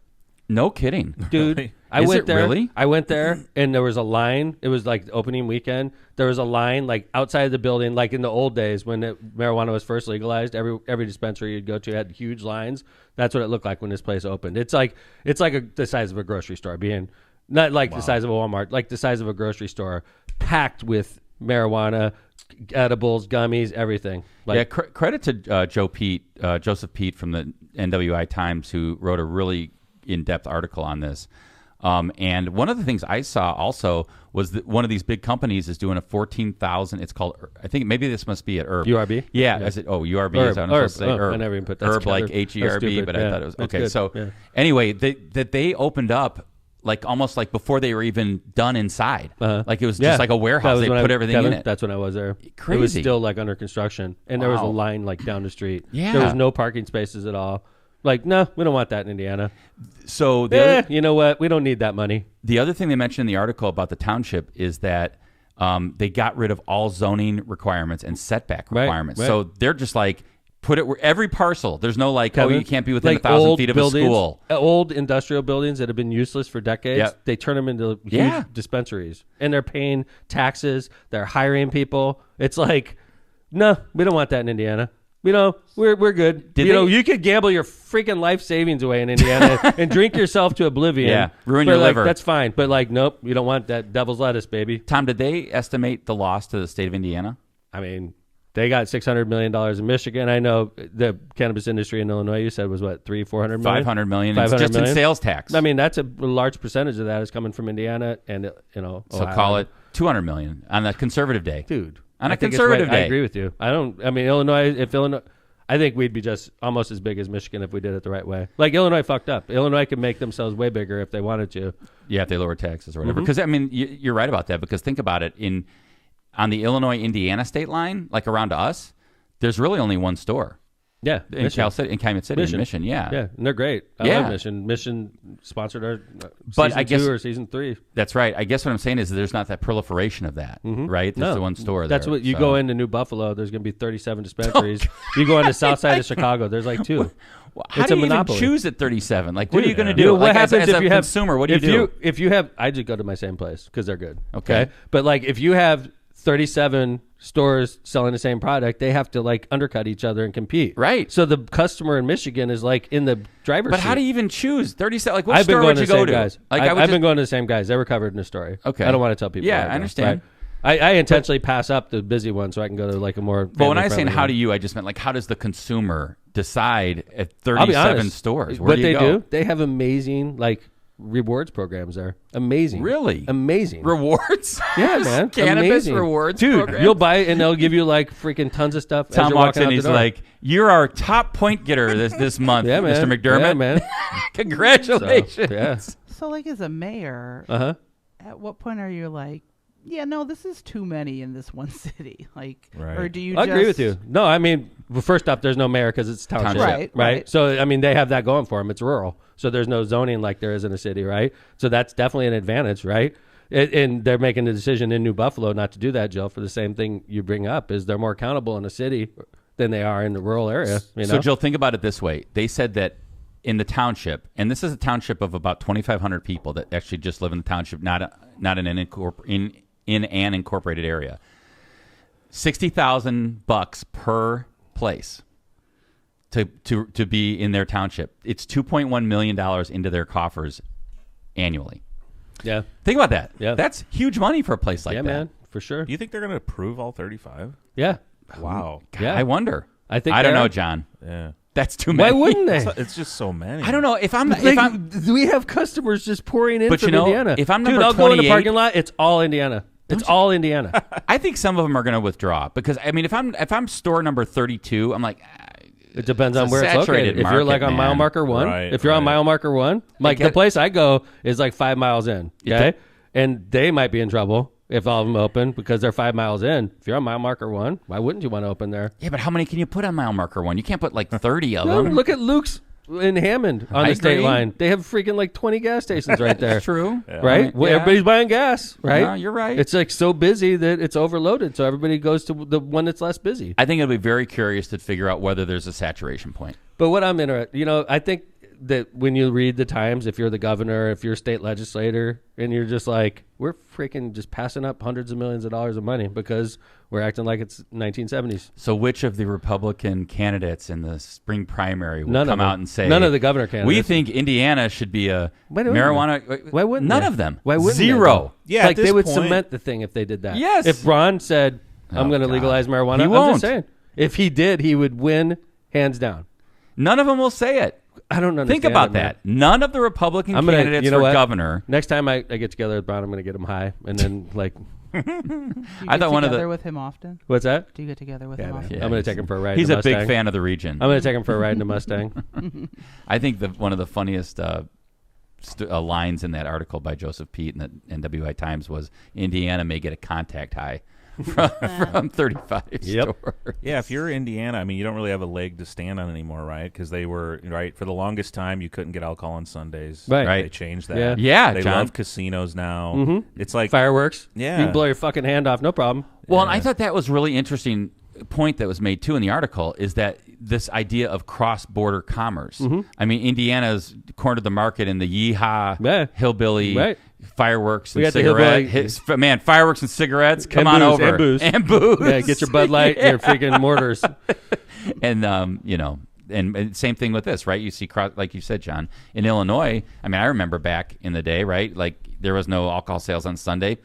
No kidding. Dude, Really? I Is went it there. really? I went there, and there was a line. It was like opening weekend. There was a line like outside of the building, like in the old days when marijuana was first legalized. Every dispensary you'd go to had huge lines. That's what it looked like when this place opened. It's like the size of a grocery store, being not like the size of a Walmart, like the size of a grocery store, packed with marijuana, edibles, gummies, everything. Like, Credit to Joseph Pete from the NWI Times, who wrote a really in-depth article on this. And one of the things I saw also was that one of these big companies is doing a 14,000. It's called, I think maybe this must be at Herb. URB? Yeah. Is it? Oh, URB. Herb. Is that what I'm supposed to say? Oh, Herb. I never even put that Herb, like together. HERB, That's stupid. but I thought it was That's okay. good. So anyway, they opened up like almost like before they were even done inside. Like it was just like a warehouse. They put everything in it. That's when I was there. Crazy. It was still like under construction, and there was a Wow. line like down the street. Yeah. There was no parking spaces at all. Like, no, we don't want that in Indiana. So the You know what? We don't need that money. The other thing they mentioned in the article about the township is that they got rid of all zoning requirements and setback requirements. right. So they're just like, put it where every parcel. There's no like, Kevin, you can't be within like 1,000 old feet of buildings, a school. Old industrial buildings that have been useless for decades, Yep. they turn them into huge Yeah. dispensaries. And they're paying taxes. They're hiring people. It's like, no, we don't want that in Indiana. We're good. You could gamble your freaking life savings away in Indiana and drink yourself to oblivion. Yeah, ruin But, your like, liver. That's fine. But like, nope, you don't want that devil's lettuce, baby. Tom, did they estimate the loss to the state of Indiana? I mean, they got $600 million in Michigan. I know the cannabis industry in Illinois, you said, was what, $400 million? $500 million. 500 Just million? in sales tax. I mean, that's a large percentage of that is coming from Indiana and, so Ohio. call it $200 million on a conservative day. Dude. On I a think it's conservative right. I day. agree with you. Illinois, I think we'd be just almost as big as Michigan if we did it the right way. Like, Illinois fucked up. Illinois could make themselves way bigger if they wanted to. Yeah, if they lower taxes or whatever. Because, I mean, you're right about that. Because think about it. On the Illinois-Indiana state line, like around us, there's really only one store. Yeah. In Cal City, in Calumet City, in Mission, yeah. Yeah, and they're great. I love Mission. Mission sponsored our season 2 or season 3. That's right. I guess what I'm saying is that there's not that proliferation of that, right? There's the one store That's there. what you go into New Buffalo, there's going to be 37 dispensaries. You go on the south side of Chicago, there's like 2. How do you even choose at 37? Like, what are you going to do? What Like, happens as if a you have consumer? What do you do? If you have, I just go to my same place because they're good. Okay. But like, if you have 37 stores selling the same product, they have to like undercut each other and compete. Right. So the customer in Michigan is like in the driver's seat. But how do you even choose 37? Like, what I've been store going would to you the go same to? guys. Like, I've been going to the same guys. They were covered in the story. Okay. I don't want to tell people. Yeah, where go, I understand. right? I intentionally pass up the busy one so I can go to like a more. But when I was saying family-friendly how one. do you, I just meant like, how does the consumer decide at I'll be 37 honest, stores? Where what do you they go? do, they have amazing like rewards programs there. Amazing. Really? Amazing. Rewards? Yeah, man. Cannabis Amazing. rewards Dude, programs? you'll buy it and they'll give you like freaking tons of stuff. as Tom you're walks walking in, out the he's door. like, "You're our top point getter this month, Yeah, man. Mr. McDermott." Yeah, man. Congratulations. So, yeah. So, like, as a mayor, at what point are you like, yeah, no, this is too many in this one city? Like, Right. or do you I agree with you. No, I mean, Well, first off, there's no mayor because it's township, Township. Right. So I mean, they have that going for them. It's rural, so there's no zoning like there is in a city, right? So that's definitely an advantage, right? And they're making the decision in New Buffalo not to do that, Jill, for the same thing you bring up, is they're more accountable in the city than they are in the rural area. You know? So, Jill, think about it this way. They said that in the township, and this is a township of about 2,500 people that actually just live in the township, not in an incorporated area. $60,000 per place to be in their township. It's $2.1 million into their coffers annually. Yeah. Think about that. Yeah. That's huge money for a place like Yeah, that. man, for sure. Do you think they're going to approve all 35? Yeah. Wow. God, Yeah. I wonder. I think I don't they know, are. John. Yeah. That's too many. Why wouldn't they? It's just so many. I don't know. If I'm We have customers just pouring in But from you know, Indiana. if I'm Dude, number I'll go in the 28 parking lot. It's all Indiana. It's all Indiana. I think some of them are going to withdraw because I mean, if I'm store number 32, I'm like, It depends It's on a where it's saturated located. If you're like market, on mile man. marker 1, Right, if you're on right. mile marker 1, like the get- place I go is like 5 miles in. Okay, and they might be in trouble if all of them open because they're 5 miles in. If you're on mile marker 1, why wouldn't you want to open there? yeah, but how many can you put on mile marker 1? You can't put like 30 of No, them. look at Luke's in Hammond on I the state agree. line. They have freaking like 20 gas stations right there. That's true. Right? Well, Yeah. everybody's buying gas, right? No, you're right. It's like so busy that it's overloaded. So everybody goes to the one that's less busy. I think it'll be very curious to figure out whether there's a saturation point. But what I'm interested, I think that when you read the Times, if you're the governor, if you're a state legislator, and you're just like, we're freaking just passing up hundreds of millions of dollars of money because we're acting like it's 1970s. So which of the Republican candidates in the spring primary will None of come them. out and say, None of the governor candidates. we think Indiana should be a Why wouldn't marijuana? Why wouldn't None they? of them. Why wouldn't they, Zero. though? Yeah, like at they this would point- cement the thing if they did that. Yes. If Ron said, I'm Oh, going to God. legalize marijuana, He I'm won't. just saying. If he did, he would win hands down. None of them will say it. I don't understand. Think about it, man. that. None of the Republican I'm gonna, candidates you know for what? governor. Next time I get together with Ron, I'm going to get him high. And then, like, Do you I get thought one of together the- with him often? what's that? Do you get together with Yeah, him man. often? Yeah, I'm going he's- to take him for a ride He's in the a big Mustang. fan of the region. I'm going to take him for a ride in the Mustang. I think that one of the funniest lines in that article by Joseph Pete in the NWI Times was Indiana may get a contact high from 35 Yep. stores. Yeah, if you're Indiana, I mean, you don't really have a leg to stand on anymore, right? Because they were, right, for the longest time, you couldn't get alcohol on Sundays. Right. Right. They changed that. Yeah. Yeah, They John. love casinos now. Mhm. It's like, Fireworks. Yeah. You can blow your fucking hand off, no problem. Well, and Yeah. I thought that was really interesting point that was made too in the article is that this idea of cross-border commerce. I mean, Indiana's cornered the market in the yeehaw, Yeah. hillbilly, Right. fireworks We and got the cigarettes. Man, fireworks and cigarettes. Come And on booze, over. and booze. And booze. Yeah, get your Bud Light and your freaking mortars. And and same thing with this, right? You see, like you said, John, in Illinois. I mean, I remember back in the day, right? Like there was no alcohol sales on Sunday.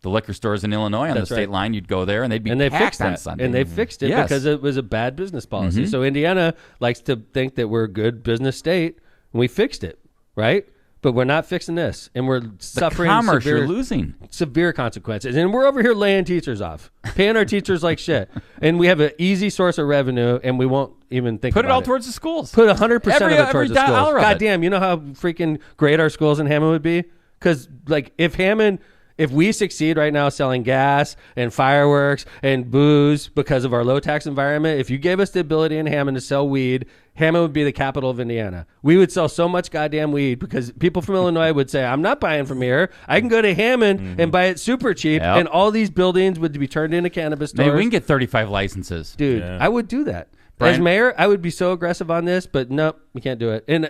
The liquor stores in Illinois on That's the state right. line, you'd go there and they'd be And they packed fixed on that. Sunday. And they fixed it Yes. because it was a bad business policy. So Indiana likes to think that we're a good business state, and we fixed it, right? But we're not fixing this, and we're suffering commerce severe, you're losing. severe consequences. And we're over here laying teachers off, paying our teachers like shit. And we have an easy source of revenue, and we won't even think Put it about all towards the schools. Put 100% Every- of it towards every the schools. dollar of it. God damn, you know how freaking great our schools in Hammond would be? Because, like, if we succeed right now selling gas and fireworks and booze because of our low tax environment, if you gave us the ability in Hammond to sell weed, Hammond would be the capital of Indiana. We would sell so much goddamn weed because people from Illinois would say, I'm not buying from here. I can go to Hammond and buy it super cheap, Yep. and all these buildings would be turned into cannabis stores. Maybe we can get 35 licenses. Dude, Yeah. I would do that. Brian? As mayor, I would be so aggressive on this, but nope, we can't do it. And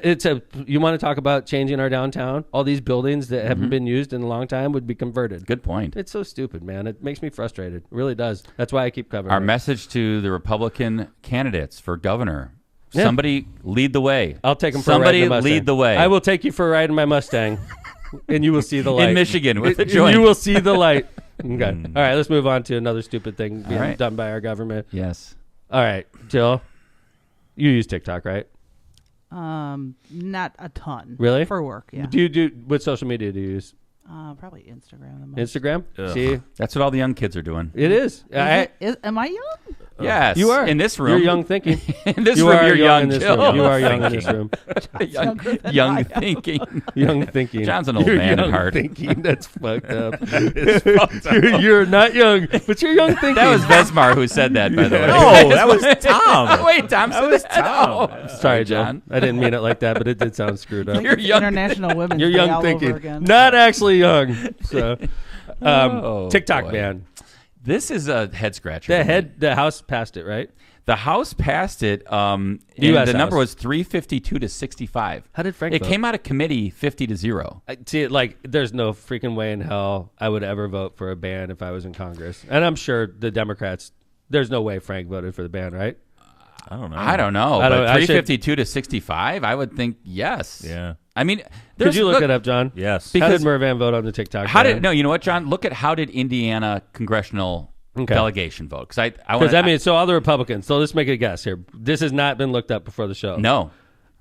you want to talk about changing our downtown? All these buildings that haven't been used in a long time would be converted. Good point. It's so stupid, man. It makes me frustrated. It really does. That's why I keep covering Our it. message to the Republican candidates for governor: Yeah. somebody lead the way. I'll take them for a ride Somebody in the Mustang. lead the way. I will take you for a ride in my Mustang, and you will see the light. in Michigan with the And joint. you will see the light. Okay. All right, let's move on to another stupid thing being right. done by our government. Yes. All right, Jill, you use TikTok, right? Not a ton. Really? For work, yeah. What social media do you use? Probably Instagram the most. Instagram? Ugh. See, That's what all the young kids are doing. it is. Am I young? Yes, You are in this room. You're young thinking. In this You room, are you're young. in this Jill. room. You are young in this room. young thinking. Young thinking. John's an old You're man at young heart. Thinking. That's fucked up. You're not young, but you're young thinking. That was Vesmar who said that, by the way. No, that was Tom. Wait, Tom said was that? Tom. Oh, Sorry, John. John. I didn't mean it like that, but it did sound screwed up. You're young. International Women's You're Day young all thinking. over again. Not actually young. So, Oh, TikTok boy. ban. This is a head scratcher. The House passed it, right? The House passed it. And US the number House. was 352 to 65. How did Frank It vote? came out of committee 50-0. I see, like, there's no freaking way in hell I would ever vote for a ban if I was in Congress. And I'm sure the Democrats, there's no way Frank voted for the ban, right? I don't know. I don't know. I don't- But I should- 352 to 65, I would think yes. Yeah. I mean, Could you look it up, John? Yes. How Because- did Mervan vote on the TikTok How ban? did no? You know what, John? Look at how did Indiana congressional delegation vote? Because I Because I mean, so all the Republicans. So let's make a guess here. This has not been looked up before the show. no.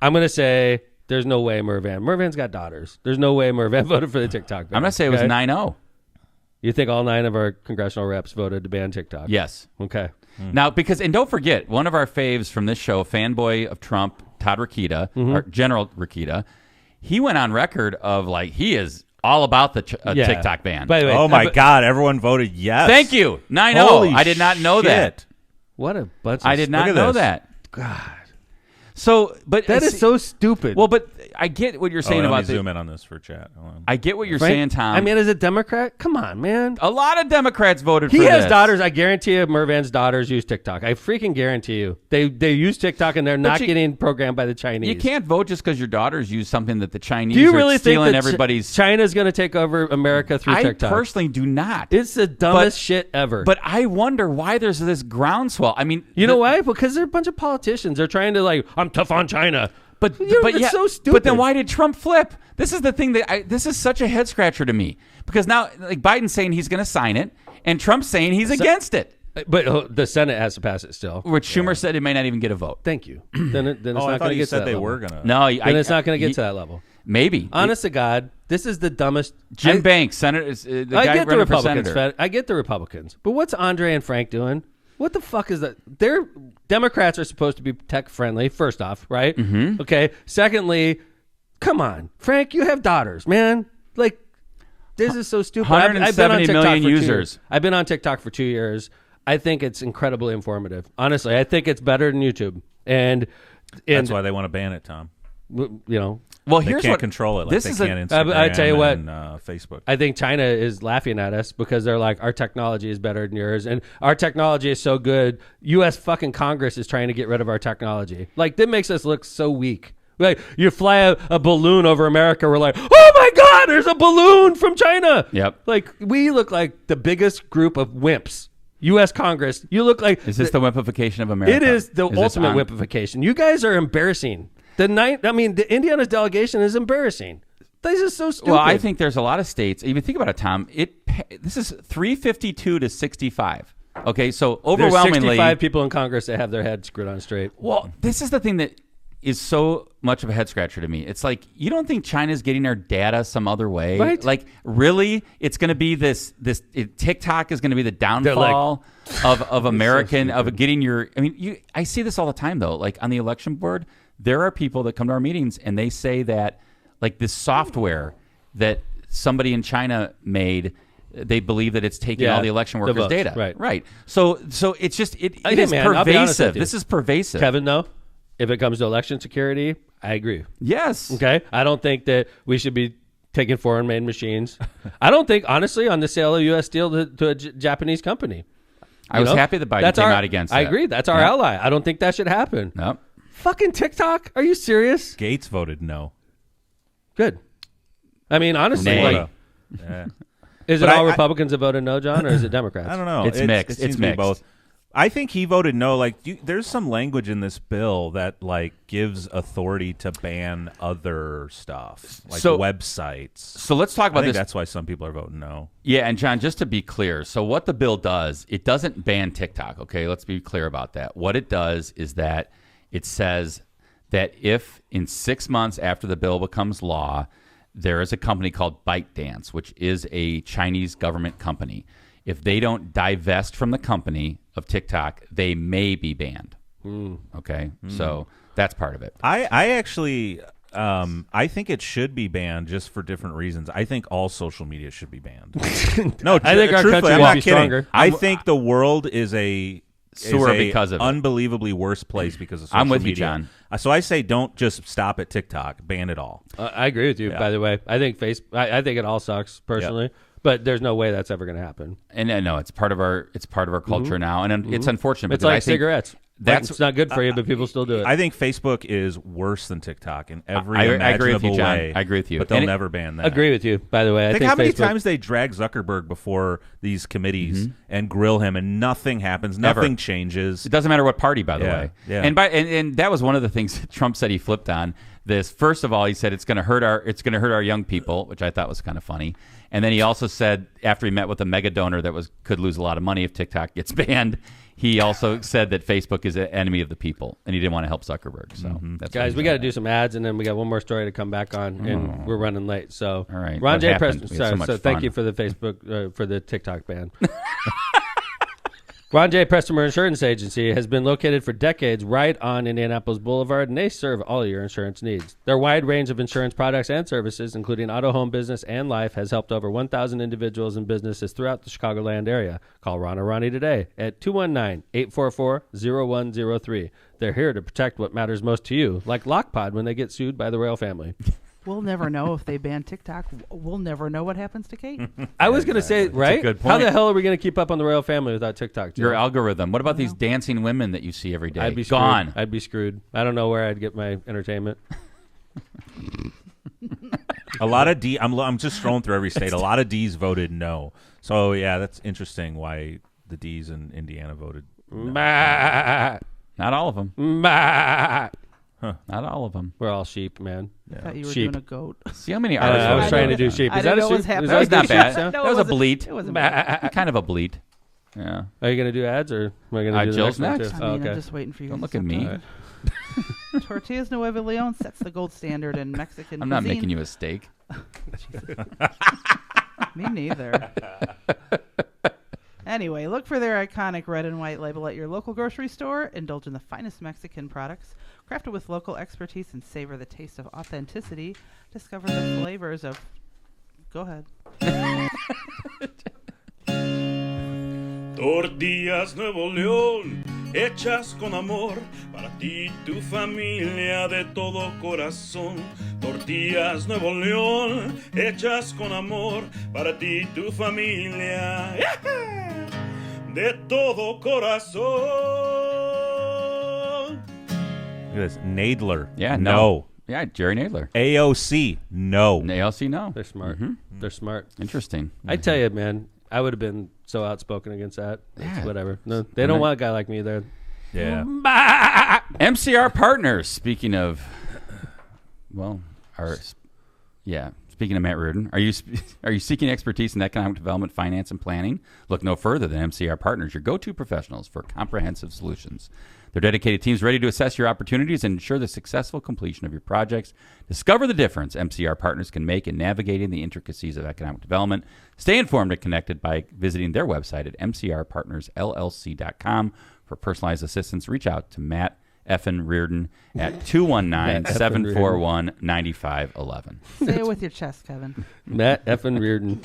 I'm going to say there's no way Mervan. Mervan's got daughters. There's no way Mervan voted for the TikTok ban. I'm gonna say it was okay? 9-0. You think all 9 of our congressional reps voted to ban TikTok? Yes. Okay. Now, because and don't forget, one of our faves from this show, fanboy of Trump, Todd Rokita, or General Rokita, he went on record of like he is all about the Yeah. TikTok ban. By the way, Oh my God! Everyone voted yes. Thank you, 9-0. Holy I did not know that. shit. what a bunch of I did not at know this. that. God. So, but That is so stupid. well. But I get what you're saying Let me about zoom in on this for chat. Hold on. I get what you're Frank, saying, Tom. I mean, as a Democrat, come on, man. a lot of Democrats voted He for has this. daughters. I guarantee you, Mervan's daughters use TikTok. I freaking guarantee you. They use TikTok and they're not you- getting programmed by the Chinese. You can't vote just because your daughters use something that the Chinese Do you are really think stealing that everybody's. China's going to take over America through I TikTok? personally do not. It's the dumbest shit ever. But I wonder why there's this groundswell. I mean, you know why? Because they're a bunch of politicians. They're trying to like, I'm tough on China. But It's yeah, so stupid. But then why did Trump flip? This is the thing this is such a head scratcher to me because now like Biden's saying he's going to sign it and Trump's saying he's against it. But the Senate has to pass it still. Which Schumer said it may not even get a vote. Thank you. Then it's Oh, not I going thought to you get to said that they level. were gonna. No, Then it's not going to get to that level. Maybe. Honest to God, this is the dumbest. Jim Banks, Senator, the I guy get the running for Republicans. senator. I get the Republicans. But what's Andre and Frank doing? What the fuck is that? They're Democrats are supposed to be tech friendly. First off, right? Mm-hmm. Okay. Secondly, come on, Frank, you have daughters, man. Like, this is so stupid. I've been on 170 TikTok million for 2 users. years. I've been on TikTok for 2 years. I think it's incredibly informative. Honestly, I think it's better than YouTube. And That's why they want to ban it, Tom. you know, Well, They here's can't what control it like this they is can Instagram I tell you what. and Facebook. I think China is laughing at us because they're like, our technology is better than yours. And our technology is so good. U.S. fucking Congress is trying to get rid of our technology. Like, that makes us look so weak. Like, you fly a balloon over America, we're like, oh my God, there's a balloon from China. Yep. Like, we look like the biggest group of wimps. U.S. Congress, you look like... is this the wimpification of America? It is the this ultimate on- wimpification. You guys are embarrassing. The Indiana's delegation is embarrassing. This is so stupid. Well, I think there's a lot of states. Even think about it, Tom. This is 352 to 65. Okay, so there's overwhelmingly, 65 people in Congress that have their heads screwed on straight. well, this is the thing that is so much of a head scratcher to me. It's like you don't think China's getting our data some other way, Right. Like, really, it's going to be TikTok is going to be the downfall of American of getting your. I mean, I see this all the time though. Like on the election board, there are people that come to our meetings and they say that like this software that somebody in China made. They believe that it's taking Yeah, all the election the workers' votes, data, right. So it's just it Hey, is man, I'll be honest pervasive. with you. This is pervasive. Kevin, though, if it comes to election security, I agree. Yes. Okay? I don't think that we should be taking foreign-made machines. I don't think, honestly, on the sale of U.S. Steel to a Japanese company. I was happy that Biden came out against I that. agree. That's our Yeah. ally. I don't think that should happen. Nope. Fucking TikTok? Are you serious? Gates voted no. Good. I mean, honestly, Nay. like, Yeah. is it But all I- Republicans that voted no, John, or is it Democrats? I don't know. It's mixed. It seems It's to be mixed. both. I think he voted no. Like, there's some language in this bill that like gives authority to ban other stuff, like So- websites. So let's talk I about think this. that's why some people are voting no. Yeah, and John, just to be clear, so what the bill does, it doesn't ban TikTok, okay? Let's be clear about that. What it does is that it says that if in 6 months after the bill becomes law, there is a company called ByteDance, which is a Chinese government company. if they don't divest from the company of TikTok, they may be banned. Okay, so that's part of it. I actually I think it should be banned just for different reasons. I think all social media should be banned. No, I think our country I'm will not be kidding. stronger. I think the world is a sewer because of it. Unbelievably worse place because of social I'm with media. you, John. So I say don't just stop at TikTok. Ban it all. I agree with you. Yeah. By the way, I think I think it all sucks personally, but there's no way that's ever going to happen. And no, it's part of our culture now, and it's unfortunate. It's because like I think cigarettes. It's not good for you, but people still do it. I think Facebook is worse than TikTok in every I agree imaginable with you, John. way. I agree with you. But they'll And never ban that. Agree with you. By the way, I Think think how many Facebook, times they drag Zuckerberg before these committees and grill him, and nothing happens. Nothing changes. It doesn't matter what party, by the way. Yeah. And that was one of the things that Trump said he flipped on. This first of all, he said it's going to hurt our young people, which I thought was kind of funny. And then he also said, after he met with a mega donor that could lose a lot of money if TikTok gets banned, he also said that Facebook is an enemy of the people, and he didn't want to help Zuckerberg. So, that's guys, we got to do some ads, and then we got one more story to come back on, and we're running late. So, all right, Ron what J. happened? Preston. We had so Sorry, much so thank fun. you for the Facebook for the TikTok ban. Ron J. Preston Insurance Agency has been located for decades right on Indianapolis Boulevard, and they serve all your insurance needs. Their wide range of insurance products and services, including auto, home, business, and life, has helped over 1,000 individuals and businesses throughout the Chicagoland area. Call Ron or Ronnie today at 219-844-0103. They're here to protect what matters most to you, like Lockpod when they get sued by the royal family. We'll never know if they ban TikTok. We'll never know what happens to Kate. I was going to say, right? good How point. the hell are we going to keep up on the royal family without TikTok? Jim? Your algorithm. What about these dancing women that you see every day? I'd be screwed. Gone. I'd be screwed. I don't know where I'd get my entertainment. A lot of D. I'm just scrolling through every state. A lot of D's voted no. So yeah, that's interesting. Why the D's in Indiana voted no. Bah. Not all of them. Bah. Not all of them. We're all sheep, man. I thought you were Sheep. doing a goat. See how many I artists was voted trying no? to do sheep. I Is that a didn't know sheep? what was Is That was that a not sheep bad. sound? That was a bleat. It wasn't bad. Kind of a bleat. Yeah. Are you going to do ads or am I going to do the Jill's next one next. too? I mean, Oh, okay. I'm just waiting for you. Don't to look at step me. up. Tortillas Nueva Leon sets the gold standard in Mexican I'm not cuisine. making you a steak. Me neither. Anyway, look for their iconic red and white label at your local grocery store. Indulge in the finest Mexican products, crafted with local expertise, and savor the taste of authenticity. Discover the flavors of... Go ahead. Tortillas Nuevo León, hechas con amor, para ti y tu familia de todo corazón. Tortillas Nuevo León, hechas con amor, para ti y tu familia, de todo corazón. Look at this. Nadler. Yeah, no. Yeah, Jerry Nadler. AOC. No. ALC, no. They're smart. They're smart. Interesting. I tell you, man, I would have been so outspoken against that. It's Yeah. whatever. No, they don't want a guy like me there. Yeah. MCR Partners. Speaking of, speaking of Matt Reardon, are you seeking expertise in economic development, finance, and planning? Look no further than MCR Partners, your go-to professionals for comprehensive solutions. Their dedicated teams ready to assess your opportunities and ensure the successful completion of your projects. Discover the difference MCR Partners can make in navigating the intricacies of economic development. Stay informed and connected by visiting their website at mcrpartnersllc.com. For personalized assistance, reach out to Matt Effin Reardon at 219-741-9511. Say it with your chest, Kevin. Matt Effin Reardon.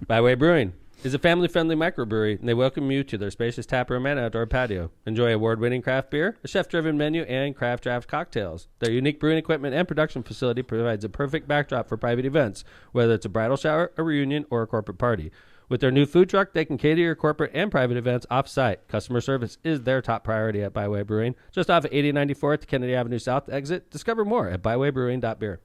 Byway Brewing is a family-friendly microbrewery, and they welcome you to their spacious tap room and outdoor patio. Enjoy award-winning craft beer, a chef-driven menu, and craft draft cocktails. Their unique brewing equipment and production facility provides a perfect backdrop for private events, whether it's a bridal shower, a reunion, or a corporate party. With their new food truck, they can cater your corporate and private events off-site. Customer service is their top priority at Byway Brewing. Just off of 8094 at the Kennedy Avenue South exit. Discover more at bywaybrewing.beer.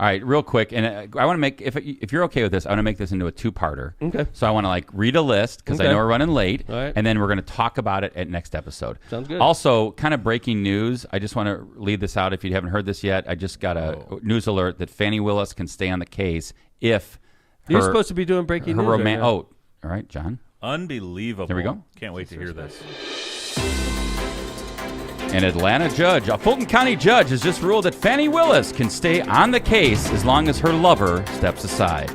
All right, real quick, and I want to make, if you're okay with this, I want to make this into a two-parter. Okay. So I want to read a list because I Okay. know we're running late, All right. and then we're going to talk about it at next episode. Sounds good. Also, kind of breaking news. I just want to lead this out. If you haven't heard this yet, I just got a news alert that Fannie Willis can stay on the case if You're supposed to be doing breaking news right now. Oh, all right, John. Unbelievable. There we go. Can't wait to hear this. An Atlanta judge, a Fulton County judge, has just ruled that Fannie Willis can stay on the case as long as her lover steps aside.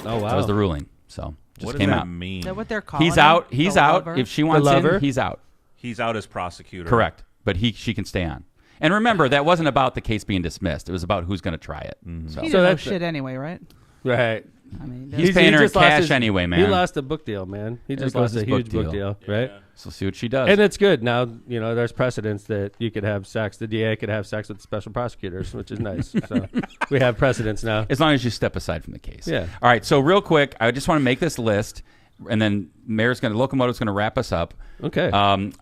Oh, wow. That was the ruling. So Just What does came that out. mean? Is that what they're calling He's him? out. He's The out. lover? If she wants lover? in, he's out. He's out as prosecutor. Correct. But she can stay on. And remember, that wasn't about the case being dismissed. It was about who's going to try it. So. He So didn't know that's shit anyway, right? Right. I mean, He's paying her in just lost cash anyway, man. He lost a book deal, man. He just goes lost his a book huge book deal. deal, right? So see what she does. And it's good. Now, there's precedents that you could have sex. The DA could have sex with special prosecutors, which is nice. So we have precedents now. as long as you step aside from the case. Yeah. All right. So real quick, I just want to make this list, and then Locomotive's going to wrap us up. Okay. And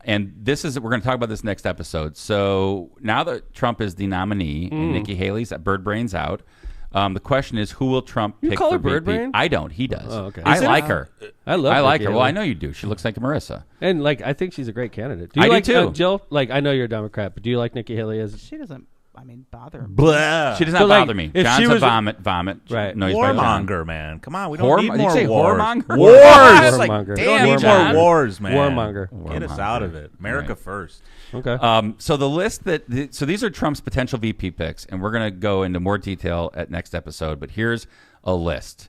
we're going to talk about this next episode. So now that Trump is the nominee and Nikki Haley's Bird Brain's out, the question is, who will Trump pick call for her Bird VP? Brain? I don't. He does. Oh, okay. I Is it- like her. I love I like Nikki her. Well, Haley. I know you do. She looks like Marissa. And I think she's a great candidate. I do like too. Jill? I know you're a Democrat, but do you like Nikki Haley as? she doesn't. Bother. Me. Blah. She does not So, bother me. if John's she a was- vomit. Right. Noise by John. Warmonger, man. Come on, we don't Whore- need did you more say wars. whoremonger? Wars. It's like, Warmonger. We damn, don't need John. more wars, man. Warmonger. Get us out of it. America first. Okay. So the list so these are Trump's potential VP picks, and we're going to go into more detail at next episode. But here's a list,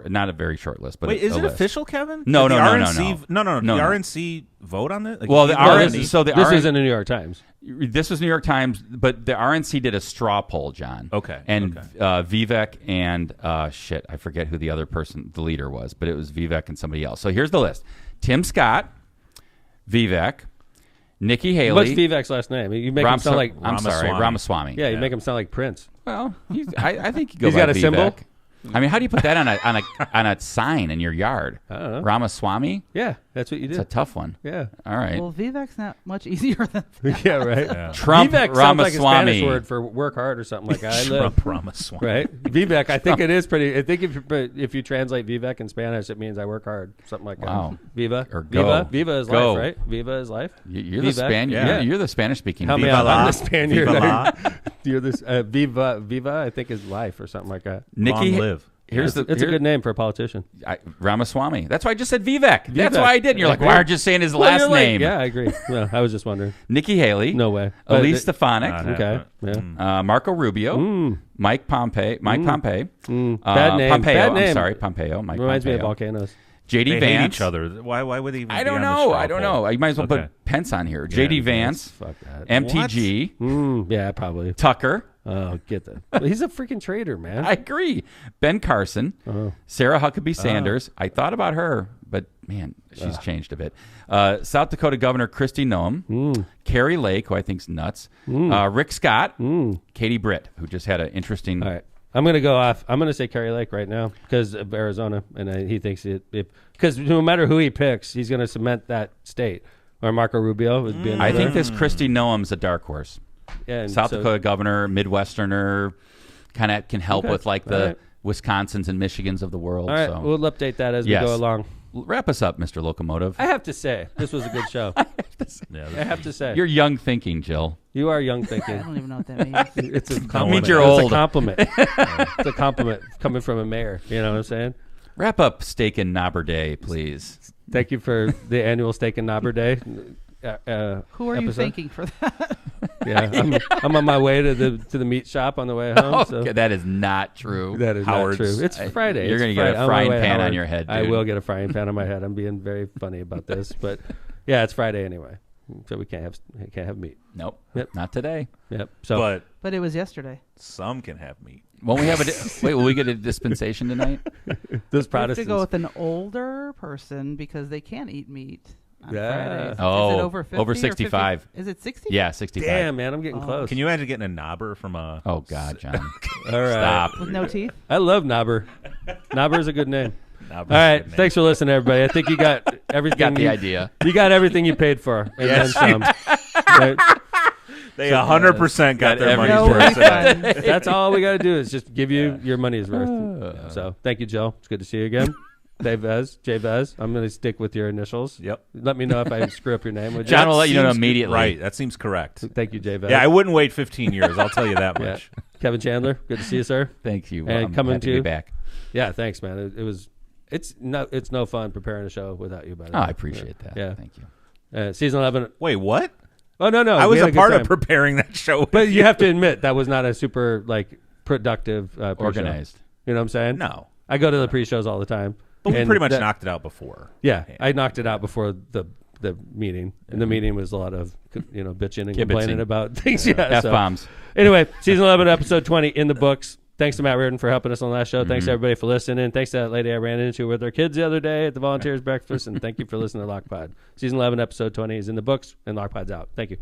not a very short list, but Wait, a is it list. official, Kevin? No, Did the no. RNC No. No, The no. RNC vote on it? Like, Well, the people RNC. already- So the this RNC, is in the New York Times. This was New York Times, but the RNC did a straw poll, John. Okay, And okay. Vivek and I forget who the other person, the leader was, but it was Vivek and somebody else. So here's the list: Tim Scott, Vivek, Nikki Haley. What's Vivek's last name? You make him sound like. I'm sorry, Ramaswamy. Yeah, you make him sound like Prince. Well, I think you go He's by got a Vivek. symbol? I mean, how do you put that on a sign in your yard? I don't know. Ramaswamy? Yeah, that's what you It's do. a tough one. Yeah. All right. Well, Vivek's not much easier than. Yeah, right. Trump Vivek sounds like a Spanish Ramaswamy. word for work hard or something like that. I live. Trump Ramaswamy. Right? Vivek, I think it is pretty. I think if you translate Vivek in Spanish, it means I work hard. Something like that. Wow. Viva. Or go. Viva is Go. life, right? Viva is life. You're the Vivek? Spaniard. Yeah. You're the Spanish speaking. Help me Viva out. la. I'm the Spaniard. Viva la. You're this Viva. Viva, I think, is life or something like that. Nikki, Long live. Here's It's a good name for a politician. Ramaswamy. That's why I just said Vivek. That's Vivek. why I did. And you're like, Yeah. why aren't you saying his Well, last you're like- name? Yeah, I agree. Yeah, I was just wondering. Nikki Haley. No way. But Elise it- Stefanik. Not Okay. happening. Yeah. Marco Rubio. Mike Pompeo. Bad name. Pompeo. Bad name. I'm sorry, Pompeo. Mike Reminds me of Pompeo. volcanoes. J.D. They Vance. hate each other. Why would they even I be don't on the know. straw I don't poll? know. You might as well Okay. put Pence on here. J.D. Vance. Fuck that. MTG. Yeah, probably. Tucker. Oh, get that. Well, he's a freaking traitor, man. I agree. Ben Carson. Sarah Huckabee Sanders. I thought about her, but man, she's changed a bit. South Dakota Governor Kristi Noem. Carrie Lake, who I think's nuts. Rick Scott. Katie Britt, who just had an interesting. All right. I'm going to go off. I'm going to say Kerry Lake right now because of Arizona. And he thinks because no matter who he picks, he's going to cement that state. Or Marco Rubio would be I another. think this Kristi Noem's a dark horse. Yeah, and South so- Dakota governor, Midwesterner, kind of can help Okay. with like All the right. Wisconsins and Michigans of the world. All right. So. We'll update that as Yes. we go along. Wrap us up, Mr. Locomotive. I have to say, this was a good show. I have to say. You're young thinking, Jill. You are young I thinking. don't even know what that means. It's a means compliment. you're It's old. a compliment. It's a compliment coming from a mayor. You know what I'm saying? Wrap up Steak and Knobber Day, please. Thank you for the annual Steak and Knobber Day. Who are you episode. thanking for that? Yeah, I'm on my way to the meat shop on the way home. So Okay, that is not true. that is Howard's- not true. It's Friday. You're It's gonna get a Friday. On my frying way to pan on Howard. your head, I dude. will get a frying pan on my head. I'm being very funny about this, but yeah, it's Friday anyway, so we can't have meat. Nope. Yep. Not today. Yep. So But But it was yesterday. some can have meat. Won't we have wait, will we get a dispensation tonight? those We have to Protestants. go with an older person because they can't eat meat on Yeah. Fridays. Oh, Is it over 50 over or 65. 50? Is it 60? Yeah, 65. Damn, man, I'm getting Oh. close. Can you imagine getting a knobber from a? Oh God, John. All right. Stop. With no teeth? I love Knobber. Knobber is a good name. Knobber's All a right. good name. Thanks for listening, everybody. I think you got everything. Got the you- idea. You got everything you paid for, and Yes, then some. Right? They 100% got their money's No worth today. refund. That's all we got to do is just give you your money's worth. So thank you, Jill. It's good to see you again. Dave Vez, Jay Vez. I'm going to stick with your initials. Yep. Let me know if I screw up your name. Would you? John will let you know Seems immediately. Right. That seems correct. Thank you, Jay Vez. Yeah, I wouldn't wait 15 years. I'll tell you that Yeah. much. Kevin Chandler. Good to see you, sir. Thank you. And I'm coming happy to to- be back. Yeah, thanks, man. It was. It's no fun preparing a show without you. By the Oh, way. I appreciate that. Yeah. Thank you. Season 11. Wait, what? Oh no, I we was had a good part time. of preparing that show. But you have to admit that was not a super productive pre-show. Organized. You know what I'm saying? No. I go to the pre-shows all the time. we And pretty much that- knocked it out before. Yeah, I knocked it out before the meeting, and the meeting was a lot of bitching and complaining about things. F-bombs. Anyway, season 11, episode 20 in the books. Thanks to Matt Reardon for helping us on the last show. Thanks to everybody for listening. Thanks to that lady I ran into with her kids the other day at the volunteers breakfast, and thank you for listening to LockPod. Season 11, episode 20 is in the books, and LockPod's out. Thank you.